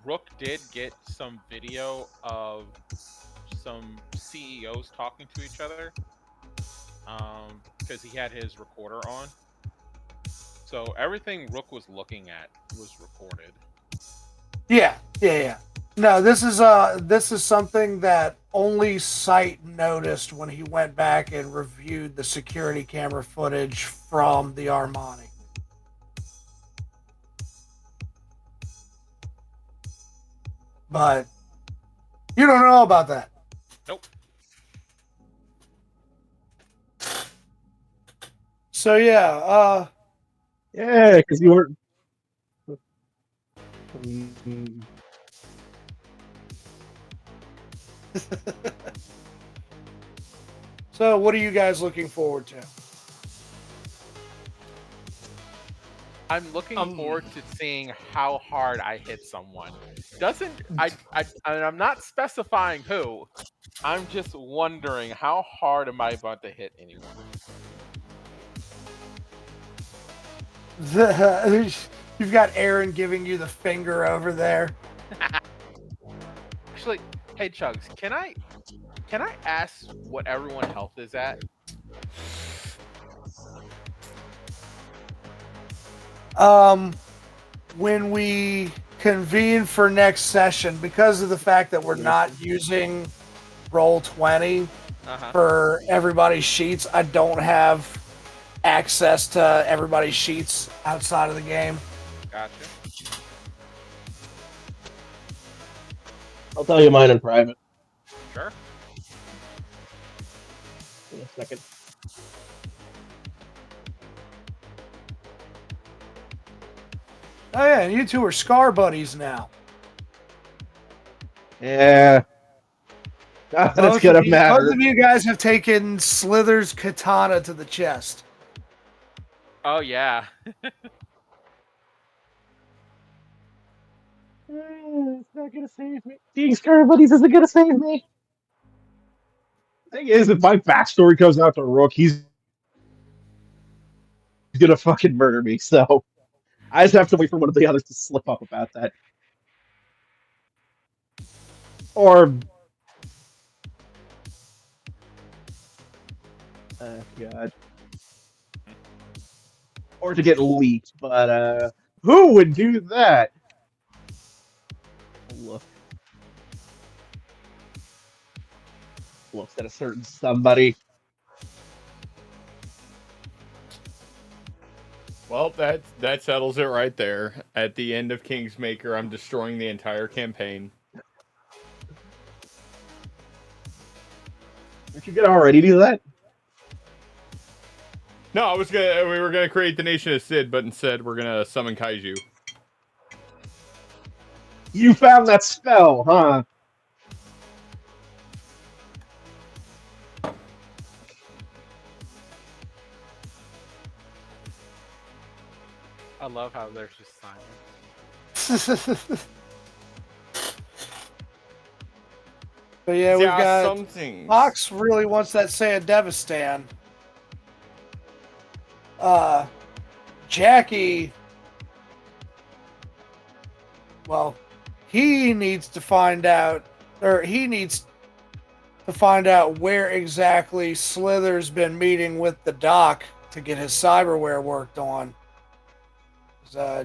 Rook did get some video of some CEOs talking to each other, because he had his recorder on. So everything Rook was looking at was recorded. Yeah. No, this is something that only Sight noticed when he went back and reviewed the security camera footage from the Armani. But you don't know about that. Nope. So yeah, Yeah, because you were. so what are you guys looking forward to? I'm looking forward to seeing how hard I hit someone. I'm not specifying who. I'm just wondering how hard am I about to hit anyone. You've got Aaron giving you the finger over there. Actually, hey Chugs, can I ask what everyone's health is at? When we convene for next session, because of the fact that we're not using Roll20 for everybody's sheets, I don't have access to everybody's sheets outside of the game. Gotcha. I'll tell you mine in private. Sure. In a second. Oh yeah, and you two are Scar buddies now. Yeah. That's gonna matter. Both of you guys have taken Slither's katana to the chest. Oh yeah. It's not gonna save me. Being Scar Buddies isn't gonna save me. Thing is, if my backstory comes out to Rook, he's gonna fucking murder me. So I just have to wait for one of the others to slip up about that. Or God. Or to get leaked, but who would do that? Look. Looks at a certain somebody. Well, that settles it right there. At the end of Kingsmaker, I'm destroying the entire campaign. Aren't you gonna already do that? No, we were gonna create the Nation of Sid, but instead we're gonna summon Kaiju. You found that spell, huh? I love how there's just silence. But yeah, we've got something. Fox really wants that Sandevistan. Jackie, well, he needs to find out where exactly Slither's been meeting with the doc to get his cyberware worked on.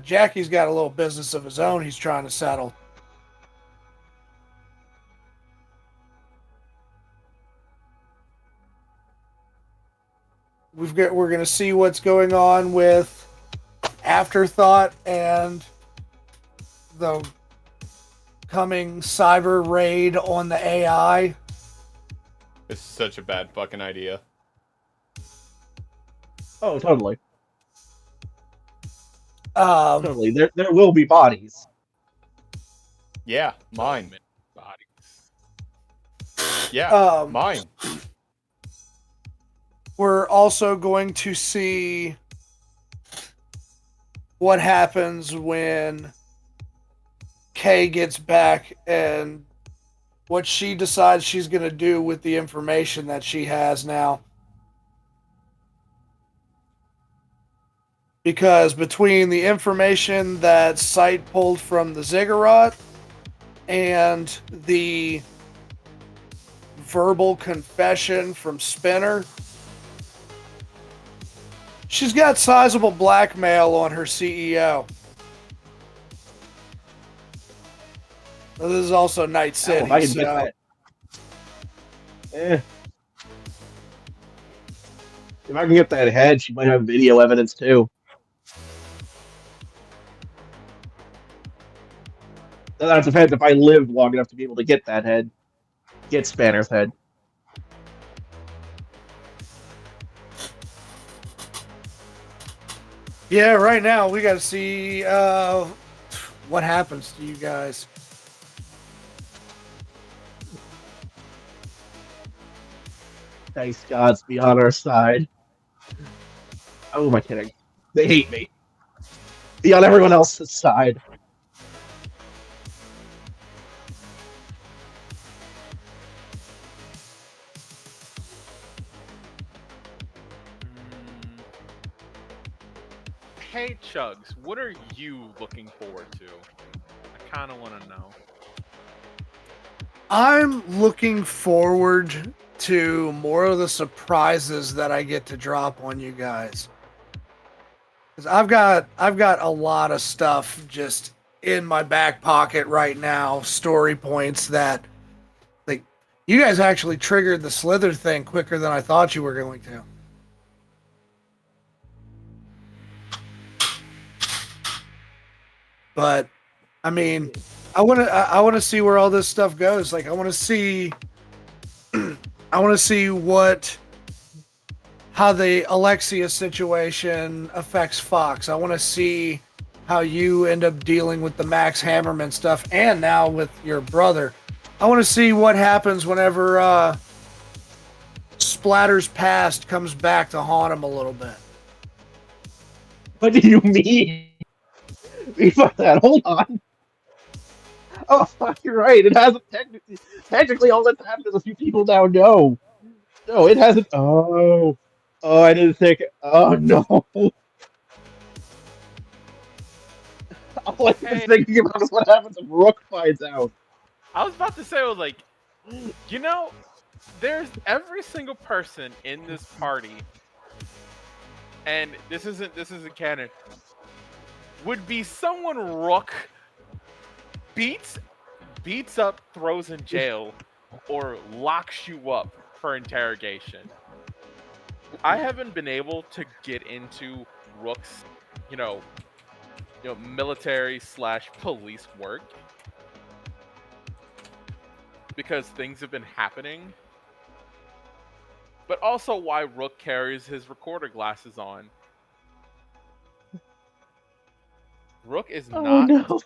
Jackie's got a little business of his own he's trying to settle. we're gonna see what's going on with Afterthought and the coming cyber raid on the AI. It's such a bad fucking idea. Oh, totally. Um, Totally. There will be bodies. Yeah, So mine. many bodies. Yeah, Um, mine. we're also going to see what happens when Kay gets back and what she decides she's going to do with the information that she has now. Because between the information that Sight pulled from the Ziggurat and the verbal confession from Spinner, she's got sizable blackmail on her CEO. This is also Night City. If I can get So that. If I can get that head, she might have video evidence too. That depends if I live long enough to be able to get that head. Get Spanner's head. yeah, right now we got to see what happens to you guys. Thanks gods be on our side. Oh, am I kidding? They hate me. Be on everyone else's side. Hey, Chugs, what are you looking forward to? I kind of want to know. I'm looking forward to more of the surprises that I get to drop on you guys. 'Cause I've got a lot of stuff just in my back pocket right now, story points that like you guys actually triggered the Slither thing quicker than I thought you were going to. But I mean, I want to see where all this stuff goes. Like I want to see how the Alexia situation affects Fox. I want to see how you end up dealing with the Max Hammerman stuff and now with your brother. I want to see what happens whenever Splatter's past comes back to haunt him a little bit. What do you mean? Fuck that. Hold on. Oh, fuck, you're right. It hasn't technically all that's happened is a few people now know. No, it hasn't. Oh, I didn't think. Oh no. All I've been Hey. thinking about is what happens if Rook finds out. I was about to say, I was like, you know, there's every single person in this party, and this isn't canon, would be someone Rook beats up, throws in jail, or locks you up for interrogation. I haven't been able to get into Rook's, you know, military / police work because things have been happening. But also why Rook carries his recorder glasses on. Rook is Oh not no.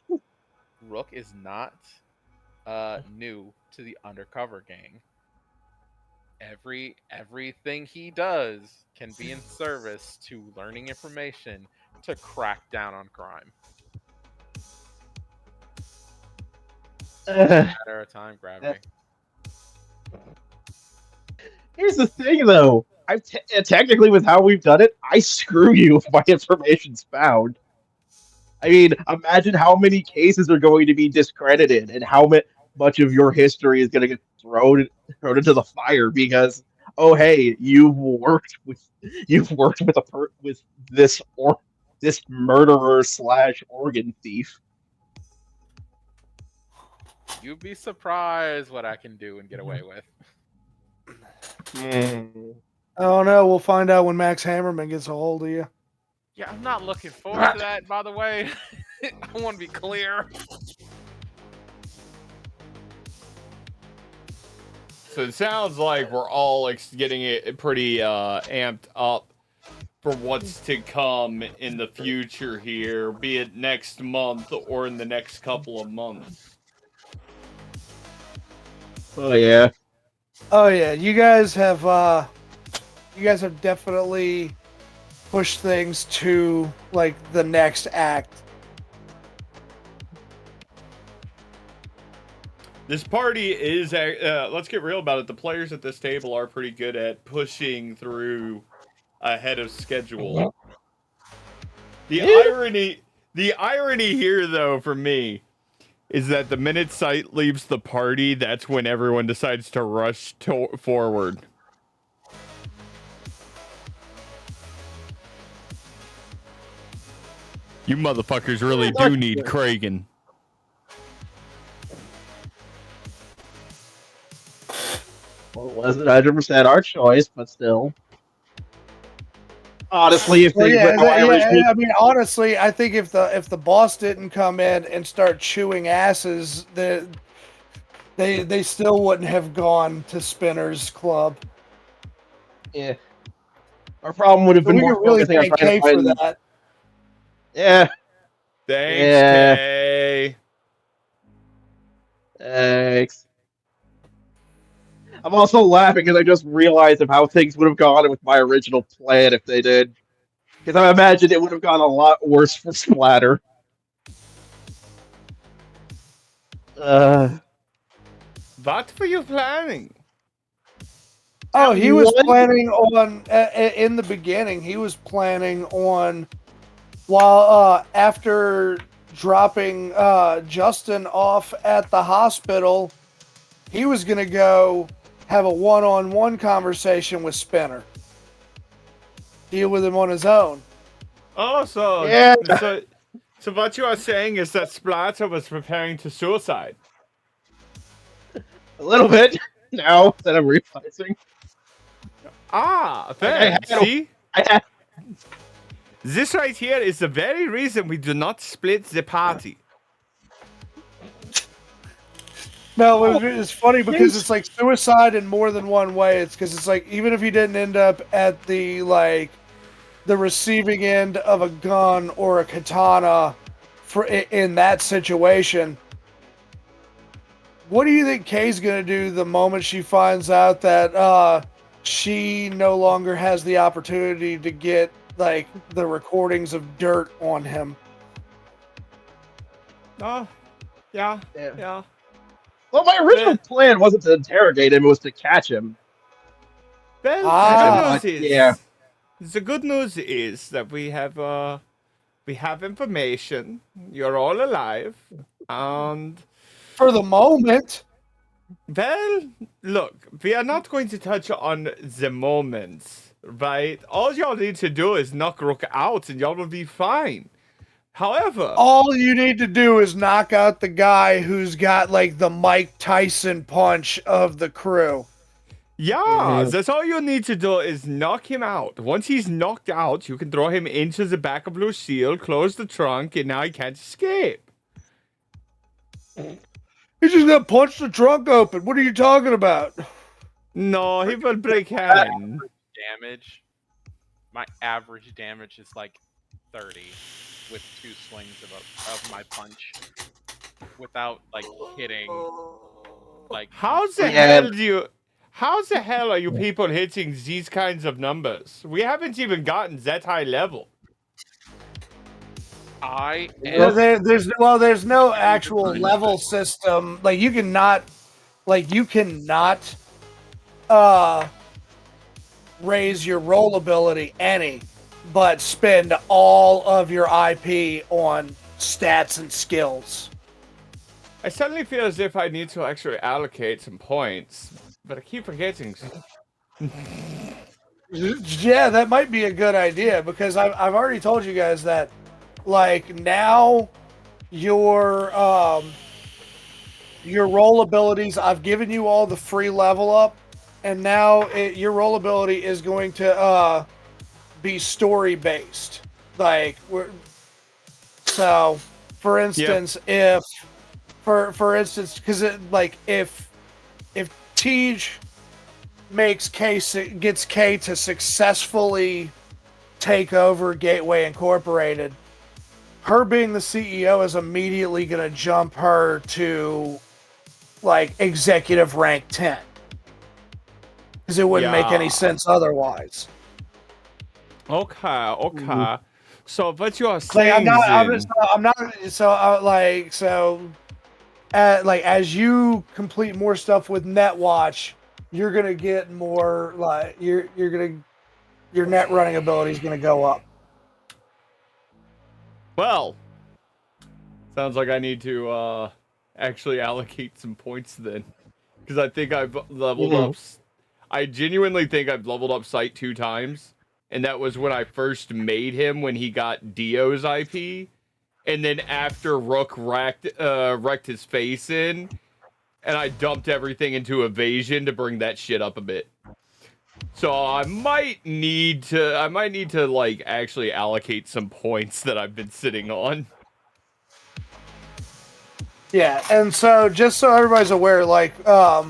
new to the undercover gang. Everything he does can be in service to learning information to crack down on crime. Matter of time, Gravity. Here's the thing, though. Technically, with how we've done it, I screw you if my information's found. I mean, imagine how many cases are going to be discredited, and how much of your history is going to get thrown into the fire because, oh hey, you've worked with with this murderer / organ thief. You'd be surprised what I can do and get away with. I don't know. We'll find out when Max Hammerman gets a hold of you. Yeah, I'm not looking forward to that, by the way. I want to be clear. So it sounds like we're all getting it pretty amped up for what's to come in the future here, be it next month or in the next couple of months. Oh yeah. Oh yeah, you guys have definitely pushed things to like the next act. This party is, let's get real about it. The players at this table are pretty good at pushing through ahead of schedule. The irony here, though, for me, is that the minute Sight leaves the party, that's when everyone decides to rush forward. You motherfuckers really do need Kragan. Well, it wasn't 100% our choice, but still. Honestly, if things went how I originally... I mean, honestly, I think if the boss didn't come in and start chewing asses, they still wouldn't have gone to Spinner's Club. Yeah. Our problem would have So been we more could really focusing on thank trying Kay to find... for that. Yeah. Thanks, Yeah. Kay. Thanks. I'm also laughing because I just realized of how things would have gone with my original plan if they did. Because I imagine it would have gone a lot worse for Splatter. What were you planning? Oh, he was What? planning on in the beginning. He was planning on while after dropping Justin off at the hospital, he was gonna go have a one-on-one conversation with Spinner. Deal with him on his own. Oh, Yeah. So what you are saying is that Splatter was preparing to suicide. A little bit now that I'm realizing. Ah, thanks. See? I had, This right here is the very reason we do not split the party. No, it's funny because it's like suicide in more than one way. It's because it's like even if you didn't end up at the receiving end of a gun or a katana in that situation, what do you think Kay's gonna do the moment she finds out that she no longer has the opportunity to get like the recordings of dirt on him? Oh, yeah. well, my original plan wasn't to interrogate him; it was to catch him. Well, the good news is, yeah. the good news is that we have information. You're all alive, and For the moment. well, look, we are not going to touch on the moments, right? All y'all need to do is knock Rook out, and y'all will be fine. However, all you need to do is knock out the guy who's got like the Mike Tyson punch of the crew. yeah, that's all you need to do is knock him out. Once he's knocked out, you can throw him into the back of Lucille, close the trunk, and now he can't escape. He's just gonna punch the trunk open. What are you talking about? No, he will break hand. Damage. My average damage is like 30 with 2 swings of my punch without like hitting. Like How the hell are you people hitting these kinds of numbers? We haven't even gotten that high level. There's no actual level system. Like you cannot raise your roll ability any, but spend all of your IP on stats and skills. I suddenly feel as if I need to actually allocate some points, but I keep forgetting. Yeah, that might be a good idea because I've already told you guys that like now your roll abilities, I've given you all the free level up and now your roll ability is going to be story based. Like, so, for instance, if for instance, because if Tej gets K to successfully take over Gateway Incorporated, her being the CEO is immediately going to jump her to like executive rank 10, because it wouldn't make any sense otherwise. Okay. So, what you are Like, saying I'm not. Like as you complete more stuff with NetWatch, you're gonna get more. Like your net running ability is gonna go up. well, sounds like I need to actually allocate some points then, because I think I've leveled up. I genuinely think I've leveled up Sight 2 times, and that was when I first made him when he got Dio's IP, and then after Rook wrecked his face in, and I dumped everything into evasion to bring that shit up a bit. So I might need to like actually allocate some points that I've been sitting on. Yeah, and so just so everybody's aware, I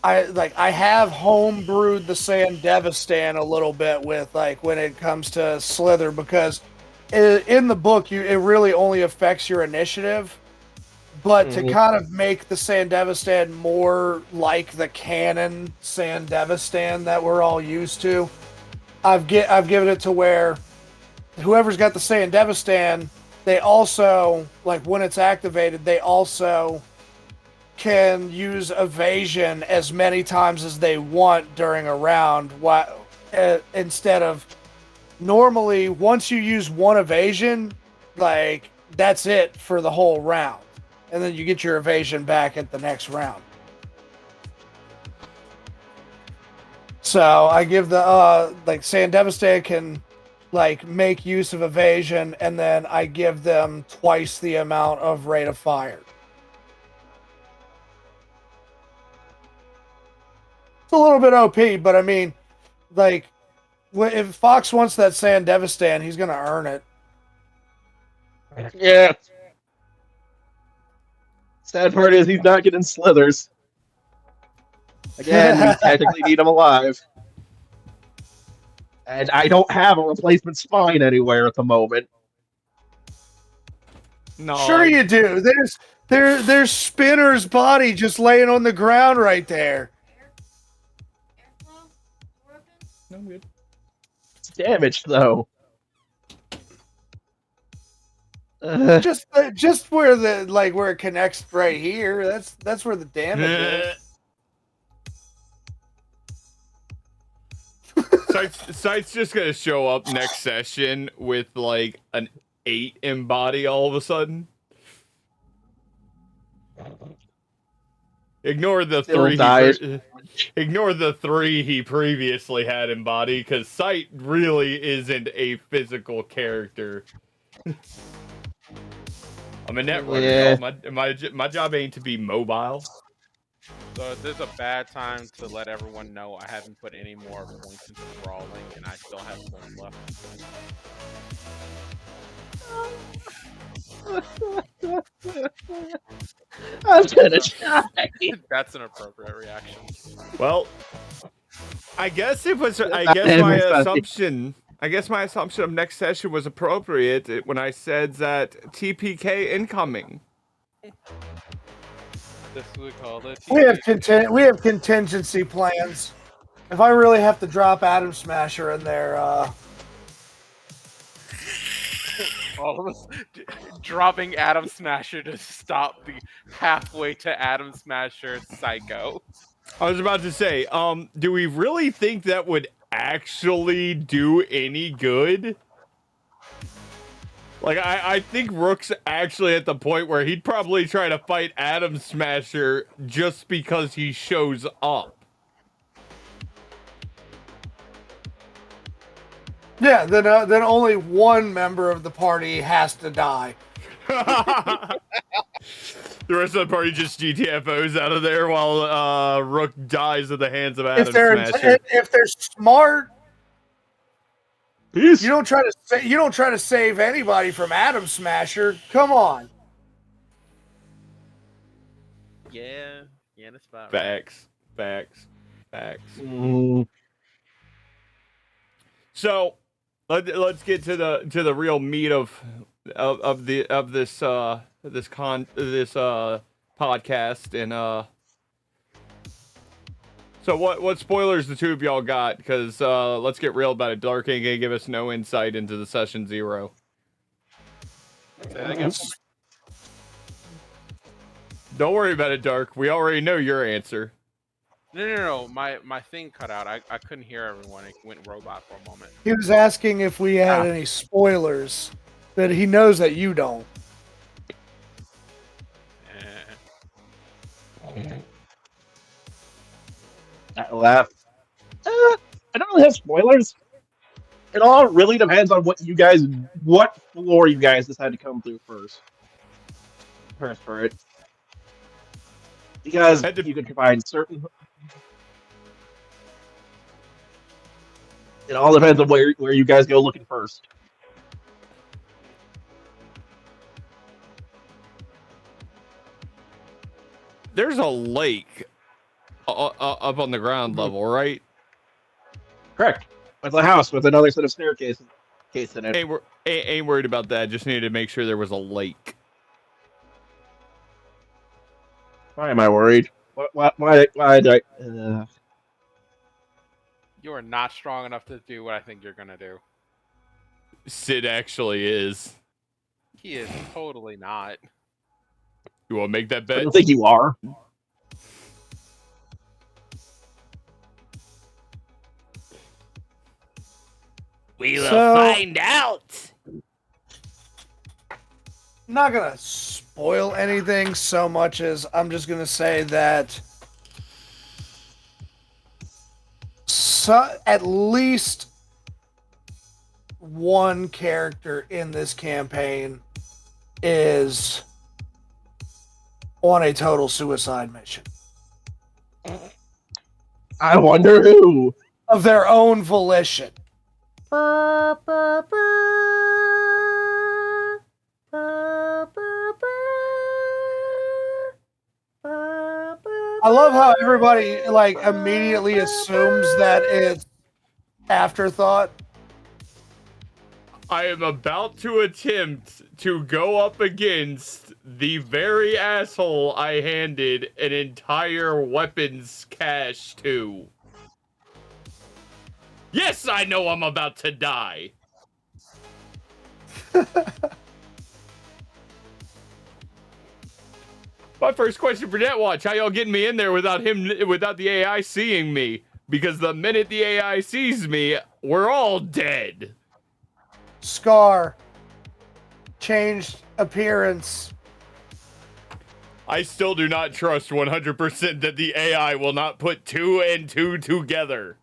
have homebrewed the Sandevistan a little bit with like when it comes to Slither, because in the book it really only affects your initiative, but to kind of make the Sandevistan more like the canon Sandevistan that we're all used to, I've given it to where whoever's got the Sandevistan, they also, like when it's activated, they also can use evasion as many times as they want during a round. Instead of normally, once you use one evasion, like that's it for the whole round, and then you get your evasion back at the next round. So I give the like Sandevistan can like make use of evasion, and then I give them twice the amount of rate of fire. It's a little bit OP, but I mean, like, if Fox wants that Sandevistan, he's gonna earn it. Yeah. Sad part is he's not getting slithers. Again, we technically need him alive. And I don't have a replacement spine anywhere at the moment. No. Sure you do. There's Spinner's body just laying on the ground right there. No, I'm good. It's damaged though. Just where where it connects right here. That's where the damage is. Sight's just gonna show up next session with like an 8 in body all of a sudden. Ignore the Still 3. dies. Ignore the 3 he previously had in body, because Sight really isn't a physical character. I'm a net runner. Yeah. My job ain't to be mobile. So this is a bad time to let everyone know I haven't put any more points into brawling, and I still have points left. I'm gonna try. That's an appropriate reaction. Well, I guess it was. I guess my assumption of next session was appropriate when I said that TPK incoming. This we call it. We have contingency plans. If I really have to drop Atom Smasher in there, all of us dropping Atom Smasher to stop the halfway to Atom Smasher Psycho. I was about to say, do we really think that would actually do any good? Like, I think Rook's actually at the point where he'd probably try to fight Atom Smasher just because he shows up. yeah, then only one member of the party has to die. The rest of the party just GTFOs out of there while Rook dies at the hands of Adam if they're Smasher. if they're smart, Peace. you don't try to save anybody from Adam Smasher. Come on. Yeah, that's about right. Facts. Mm, So, let's get to the real meat of this podcast and So what spoilers the two of y'all got? Because let's get real about it. Dark ain't gonna give us no insight into the session 0. Say that again. Don't worry about it, Dark. We already know your answer. No. My thing cut out. I couldn't hear everyone. It went robot for a moment. He was asking if we had any spoilers that he knows that you don't. I laugh. I don't really have spoilers. It all really depends on what floor you guys decide to come through first. First for it. Because you can find certain... It all depends on where you guys go looking first. There's a lake up on the ground level, right? Correct. It's a house with another set of staircases in it. Ain't worried about that. Just needed to make sure there was a lake. Why am I worried? Why did I... You are not strong enough to do what I think you're gonna do. Sid actually is. He is totally not. You want to make that I bet? don't think you are. We will find out. I'm not gonna spoil anything so much as I'm just gonna say that at least one character in this campaign is on a total suicide mission I wonder who. of their own volition. I love how everybody like immediately assumes that it's afterthought. I am about to attempt to go up against the very asshole I handed an entire weapons cache to. Yes, I know I'm about to die. My first question for Netwatch: how y'all getting me in there without the AI seeing me? Because the minute the AI sees me, we're all dead. Scar. Changed appearance. I still do not trust 100% that the AI will not put 2 and 2 together.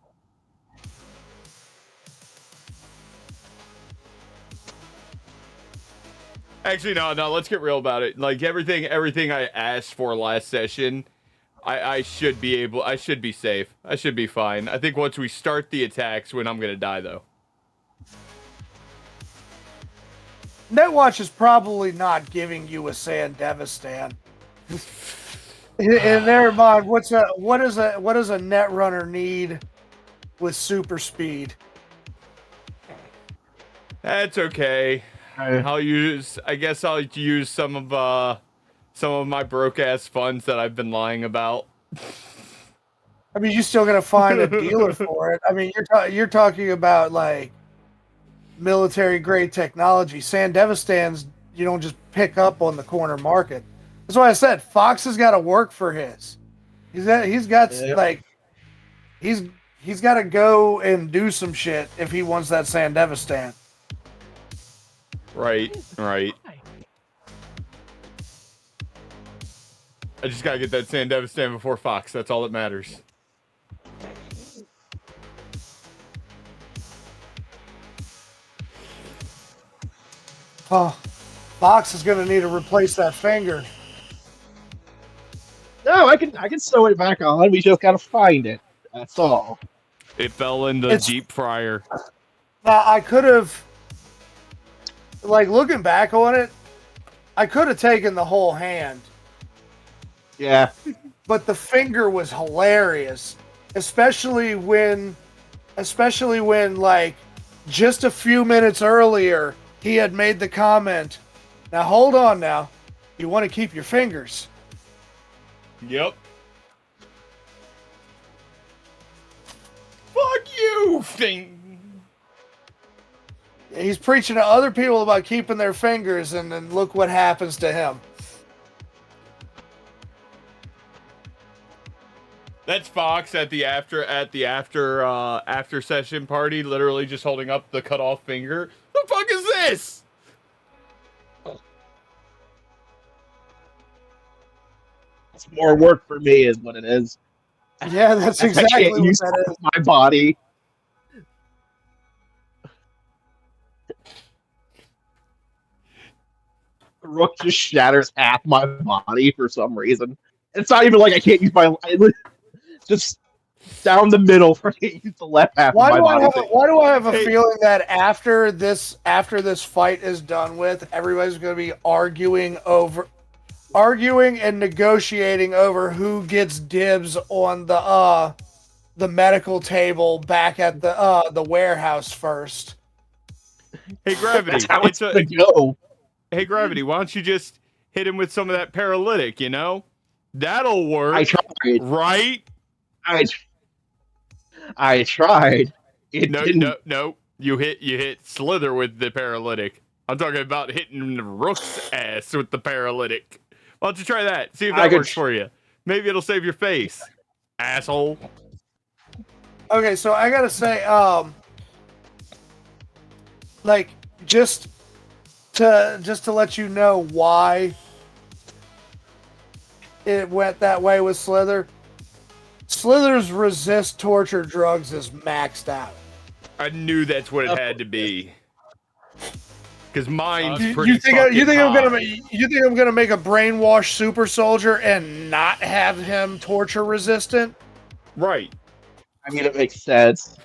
Actually, no, let's get real about it. Like, everything I asked for last session, I should be safe. I should be fine. I think once we start the attacks, when I'm gonna die, though. Netwatch is probably not giving you a Sandevistan. In their mind, what does a Netrunner need with super speed? That's okay. I guess I'll use some of my broke ass funds that I've been lying about. I mean, you're still gonna find a dealer for it. I mean, you're talking about like military grade technology. Sandevistans you don't just pick up on the corner market. That's why I said Fox has got to work for his. He's got to go and do some shit if he wants that Sandevistan. Right. I just gotta get that Sandevistan before Fox. That's all that matters. Oh, Fox is going to need to replace that finger. No, I can sew it back on. We just gotta find it. That's all. It fell in the It's- deep fryer. Now, I could have, like, looking back on it, I could have taken the whole hand, Yeah. but the finger was hilarious, especially when, like, just a few minutes earlier, he had made the comment, now hold on now, you want to keep your fingers. Yep. Fuck you, thing. He's preaching to other people about keeping their fingers, and then look what happens to him. That's Fox at the after session party, literally just holding up the cut off finger. The fuck is this? It's more work for me, is what it is. Yeah, that's I exactly can't what use that is. my body. Rook just shatters half my body for some reason. It's not even like I can't use my. Just down the middle for me to use the left half Why of my do body. why do I have a Hey. feeling that after this fight is done with, everybody's going to be arguing and negotiating over who gets dibs on the medical table back at the warehouse first. Hey, Gravity. That's how it's gonna go. Hey, Gravity, why don't you just hit him with some of that paralytic, you know? That'll work. I tried. Right? I tried. It No, didn't. no. You hit Slither with the paralytic. I'm talking about hitting Rook's ass with the paralytic. Why don't you try that? See if I that could works for you. Maybe it'll save your face, asshole. Okay, so I gotta say, like, just to let you know why it went that way with Slither. Slither's resist torture drugs is maxed out. I knew that's what it had to be. Because mine's You pretty You think I'm high. gonna make a brainwash super soldier and not have him torture resistant? Right. I mean, it makes sense.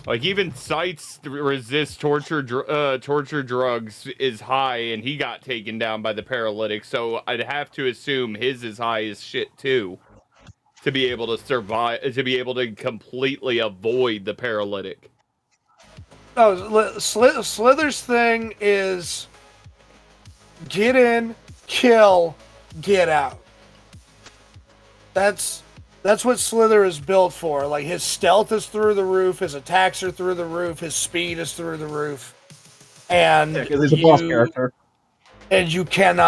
Like even Sight's resist torture drugs is high, and he got taken down by the paralytic. So I'd have to assume his is high as shit too, to be able to survive, to be able to completely avoid the paralytic. No, Slither's thing is get in, kill, get out. That's what Slither is built for. Like, his stealth is through the roof, his attacks are through the roof, his speed is through the roof. And Yeah, because he's a boss character. And you can't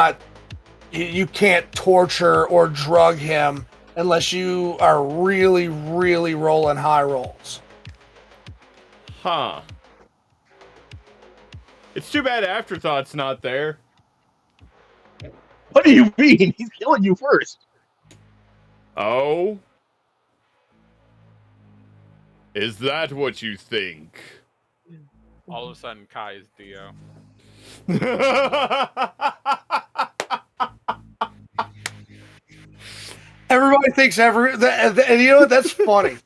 torture or drug him unless you are really, really rolling high rolls. Huh. It's too bad Afterthought's not there. What do you mean? He's killing you first. Oh? Is that what you think? All of a sudden, Kai is Dio. Everybody thinks and you know what? That's funny.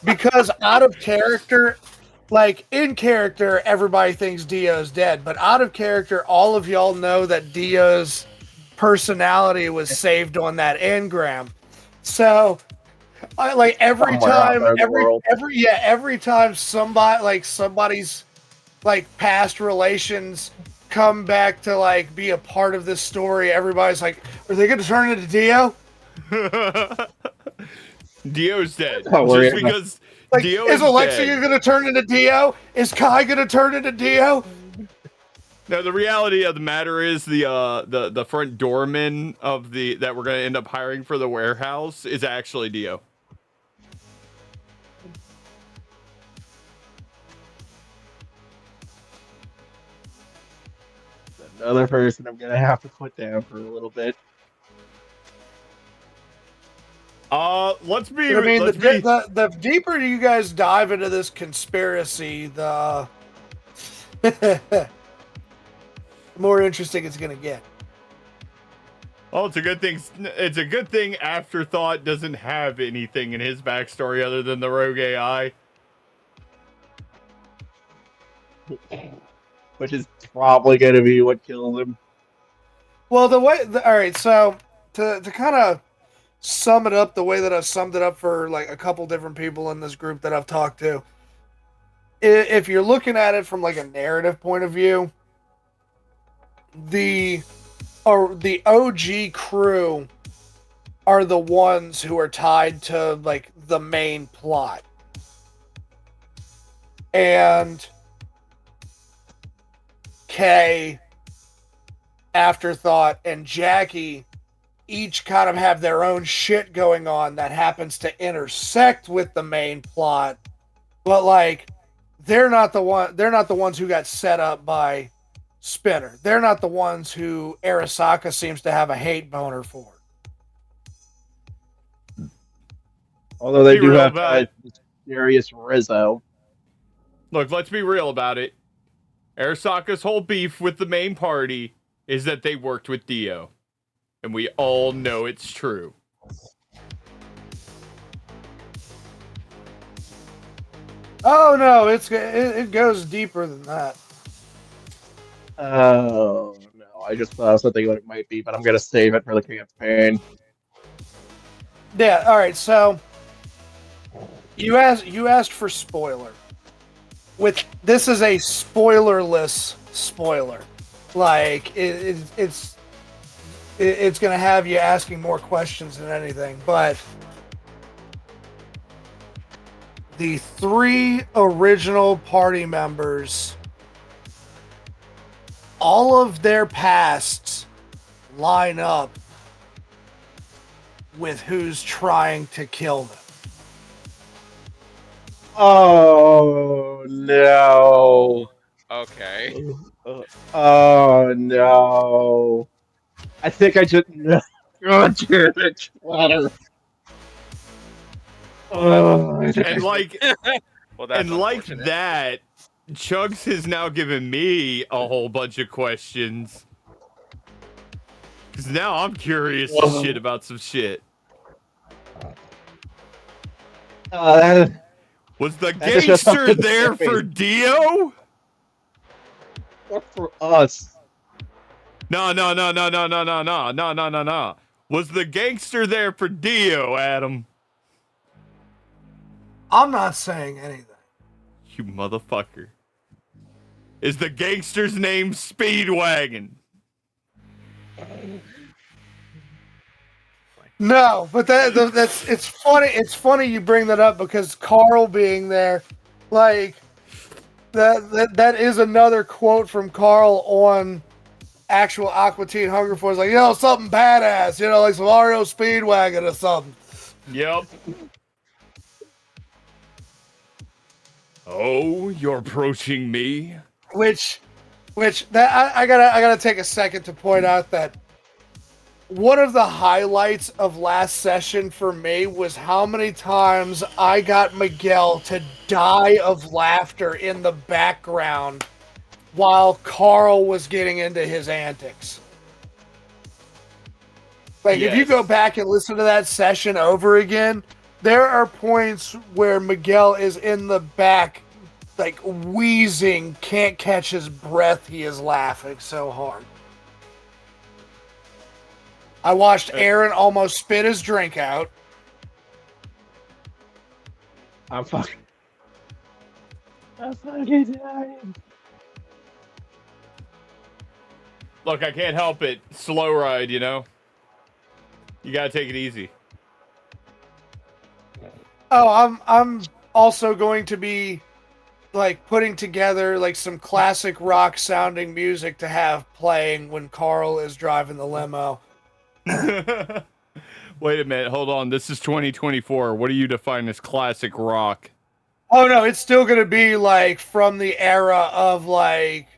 Because out of character, like, in character, everybody thinks Dio's dead. But out of character, all of y'all know that Dio's personality was saved on that engram. So, every Somewhere out time, there in the world. every time somebody's like past relations come back to like be a part of this story, everybody's like, are they going to turn into Dio? Dio's dead. Don't worry Just about it. because Like, Dio is Alexia dead. going to turn into Dio? Is Kai going to turn into Dio? No, the reality of the matter is the front doorman of that we're gonna end up hiring for the warehouse is actually Dio. Another person I'm gonna have to put down for a little bit. Let's be. I mean, let's be. the deeper you guys dive into this conspiracy, the more interesting it's going to get. Oh, it's a good thing. It's a good thing Afterthought doesn't have anything in his backstory other than the rogue AI. Which is probably going to be what kills him. Well, all right, so to kind of sum it up the way that I've summed it up for like a couple different people in this group that I've talked to, if you're looking at it from like a narrative point of view, the OG crew are the ones who are tied to like the main plot. And Kay, Afterthought, and Jackie each kind of have their own shit going on that happens to intersect with the main plot. But like they're not the ones who got set up by Spinner. They're not the ones who Arasaka seems to have a hate boner for. Although they Be do real have about it. mysterious Rizzo. Look, let's be real about it. Arasaka's whole beef with the main party is that they worked with Dio. And we all know it's true. Oh no, it goes deeper than that. Oh no, I just thought of something what it might be, but I'm gonna save it for the campaign. Yeah, all right. So you asked for spoiler. This is a spoilerless spoiler. Like it's gonna have you asking more questions than anything. But the 3 original party members, all of their pasts line up with who's trying to kill them. Oh no! Okay. Oh no! I think I just. God damn it, Splatter. Oh, And like Well, that's and like unfortunate. that, Chugs has now given me a whole bunch of questions. Cause now I'm curious as shit about some shit. Was the That is just gangster something there scary. for Dio? What for us? No. Was the gangster there for Dio, Adam? I'm not saying anything. You motherfucker. Is the gangster's name Speedwagon? No, but that's it's funny. It's funny you bring that up because Carl being there, like that is another quote from Carl on actual Aqua Teen Hunger Force. Like, something badass, like some REO Speedwagon or something. Yep. Oh, you're approaching me? Which that I gotta take a second to point out that one of the highlights of last session for me was how many times I got Miguel to die of laughter in the background while Carl was getting into his antics. Like, if you go back and listen to that session over again, there are points where Miguel is in the back, like, wheezing, can't catch his breath. He is laughing so hard. I watched Aaron almost spit his drink out. I'm fucking dying. Look, I can't help it. Slow ride, You gotta take it easy. Oh, I'm also going to be like putting together like some classic rock sounding music to have playing when Carl is driving the limo. Wait a minute, hold on. This is 2024. What do you define as classic rock? Oh no, it's still gonna be like from the era of like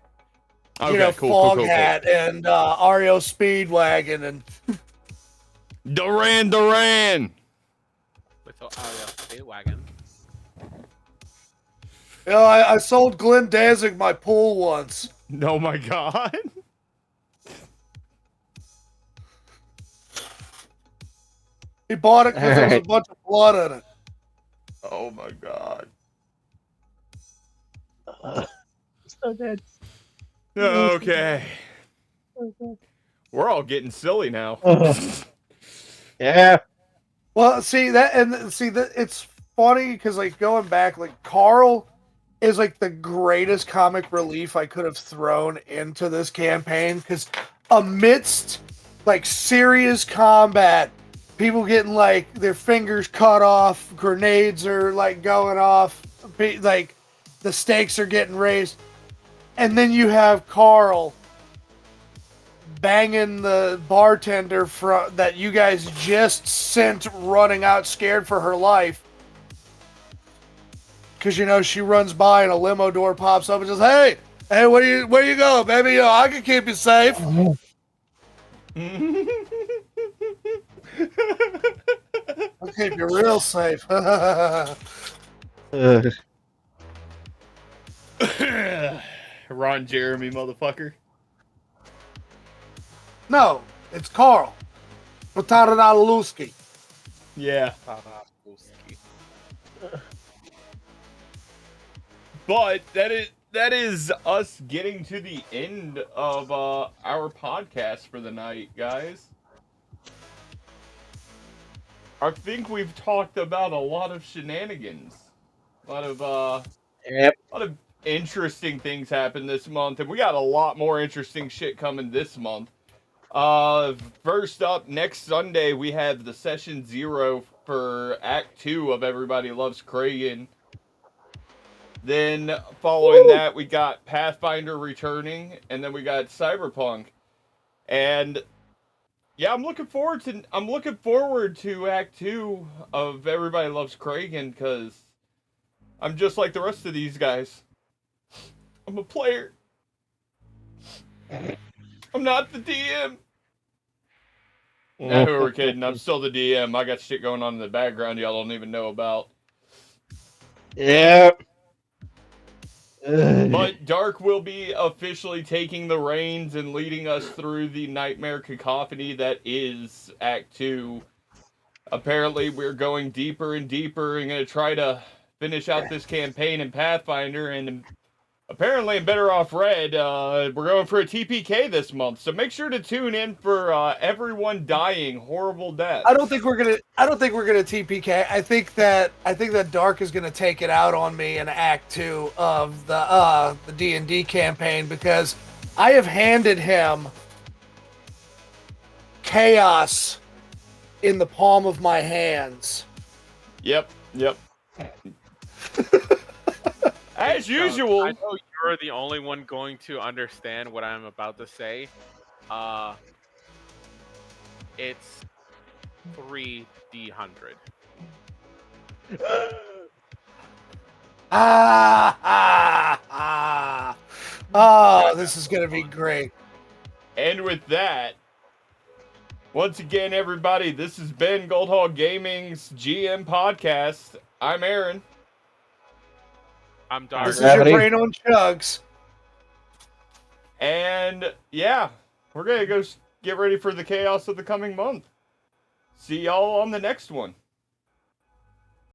Foghat and REO Speedwagon and Duran. With the Speedwagon. I sold Glenn Danzig my pool once. Oh my god. He bought it because there was a Alright. bunch of blood in it. Oh my god. So dead. Okay. We're all getting silly now. Yeah. Well, see that, and see that it's funny because like going back, like Carl is like the greatest comic relief I could have thrown into this campaign because amidst like serious combat, people getting like their fingers cut off, grenades are like going off, like the stakes are getting raised, and then you have Carl banging the bartender that you guys just sent running out scared for her life. Because, you know, she runs by and a limo door pops up and says, hey, where you go, baby? I can keep you safe. I'll keep you real safe. Ron Jeremy, motherfucker. No, it's Carl. Potaranalowski. Yeah. But that is us getting to the end of our podcast for the night, guys. I think we've talked about a lot of shenanigans. A lot of interesting things happened this month, and we got a lot more interesting shit coming this month. First up, next Sunday, we have the Session 0 for Act 2 of Everybody Loves Kragan. Then, following that, we got Pathfinder returning, and then we got Cyberpunk. And, yeah, I'm looking forward to Act 2 of Everybody Loves Kragan, because I'm just like the rest of these guys. I'm a player. I'm not the DM. Nah, who are we kidding? I'm still the DM. I got shit going on in the background y'all don't even know about. Yeah. But Dark will be officially taking the reins and leading us through the nightmare cacophony that is Act 2. Apparently, we're going deeper and deeper and going to try to finish out this campaign in Pathfinder, and apparently in Better Off Red, we're going for a TPK this month, so make sure to tune in for everyone dying horrible deaths. I don't think we're gonna TPK. I think that Dark is gonna take it out on me in Act 2 of the D&D campaign because I have handed him chaos in the palm of my hands. Yep. As usual. I know you're the only one going to understand what I'm about to say. It's 3D100. Oh, this is gonna be great. And with that, once again, everybody, this has been Goldhog Gaming's GM podcast. I'm Aaron. I'm Dark. This is your brain on chugs. And yeah, we're gonna go get ready for the chaos of the coming month. See y'all on the next one.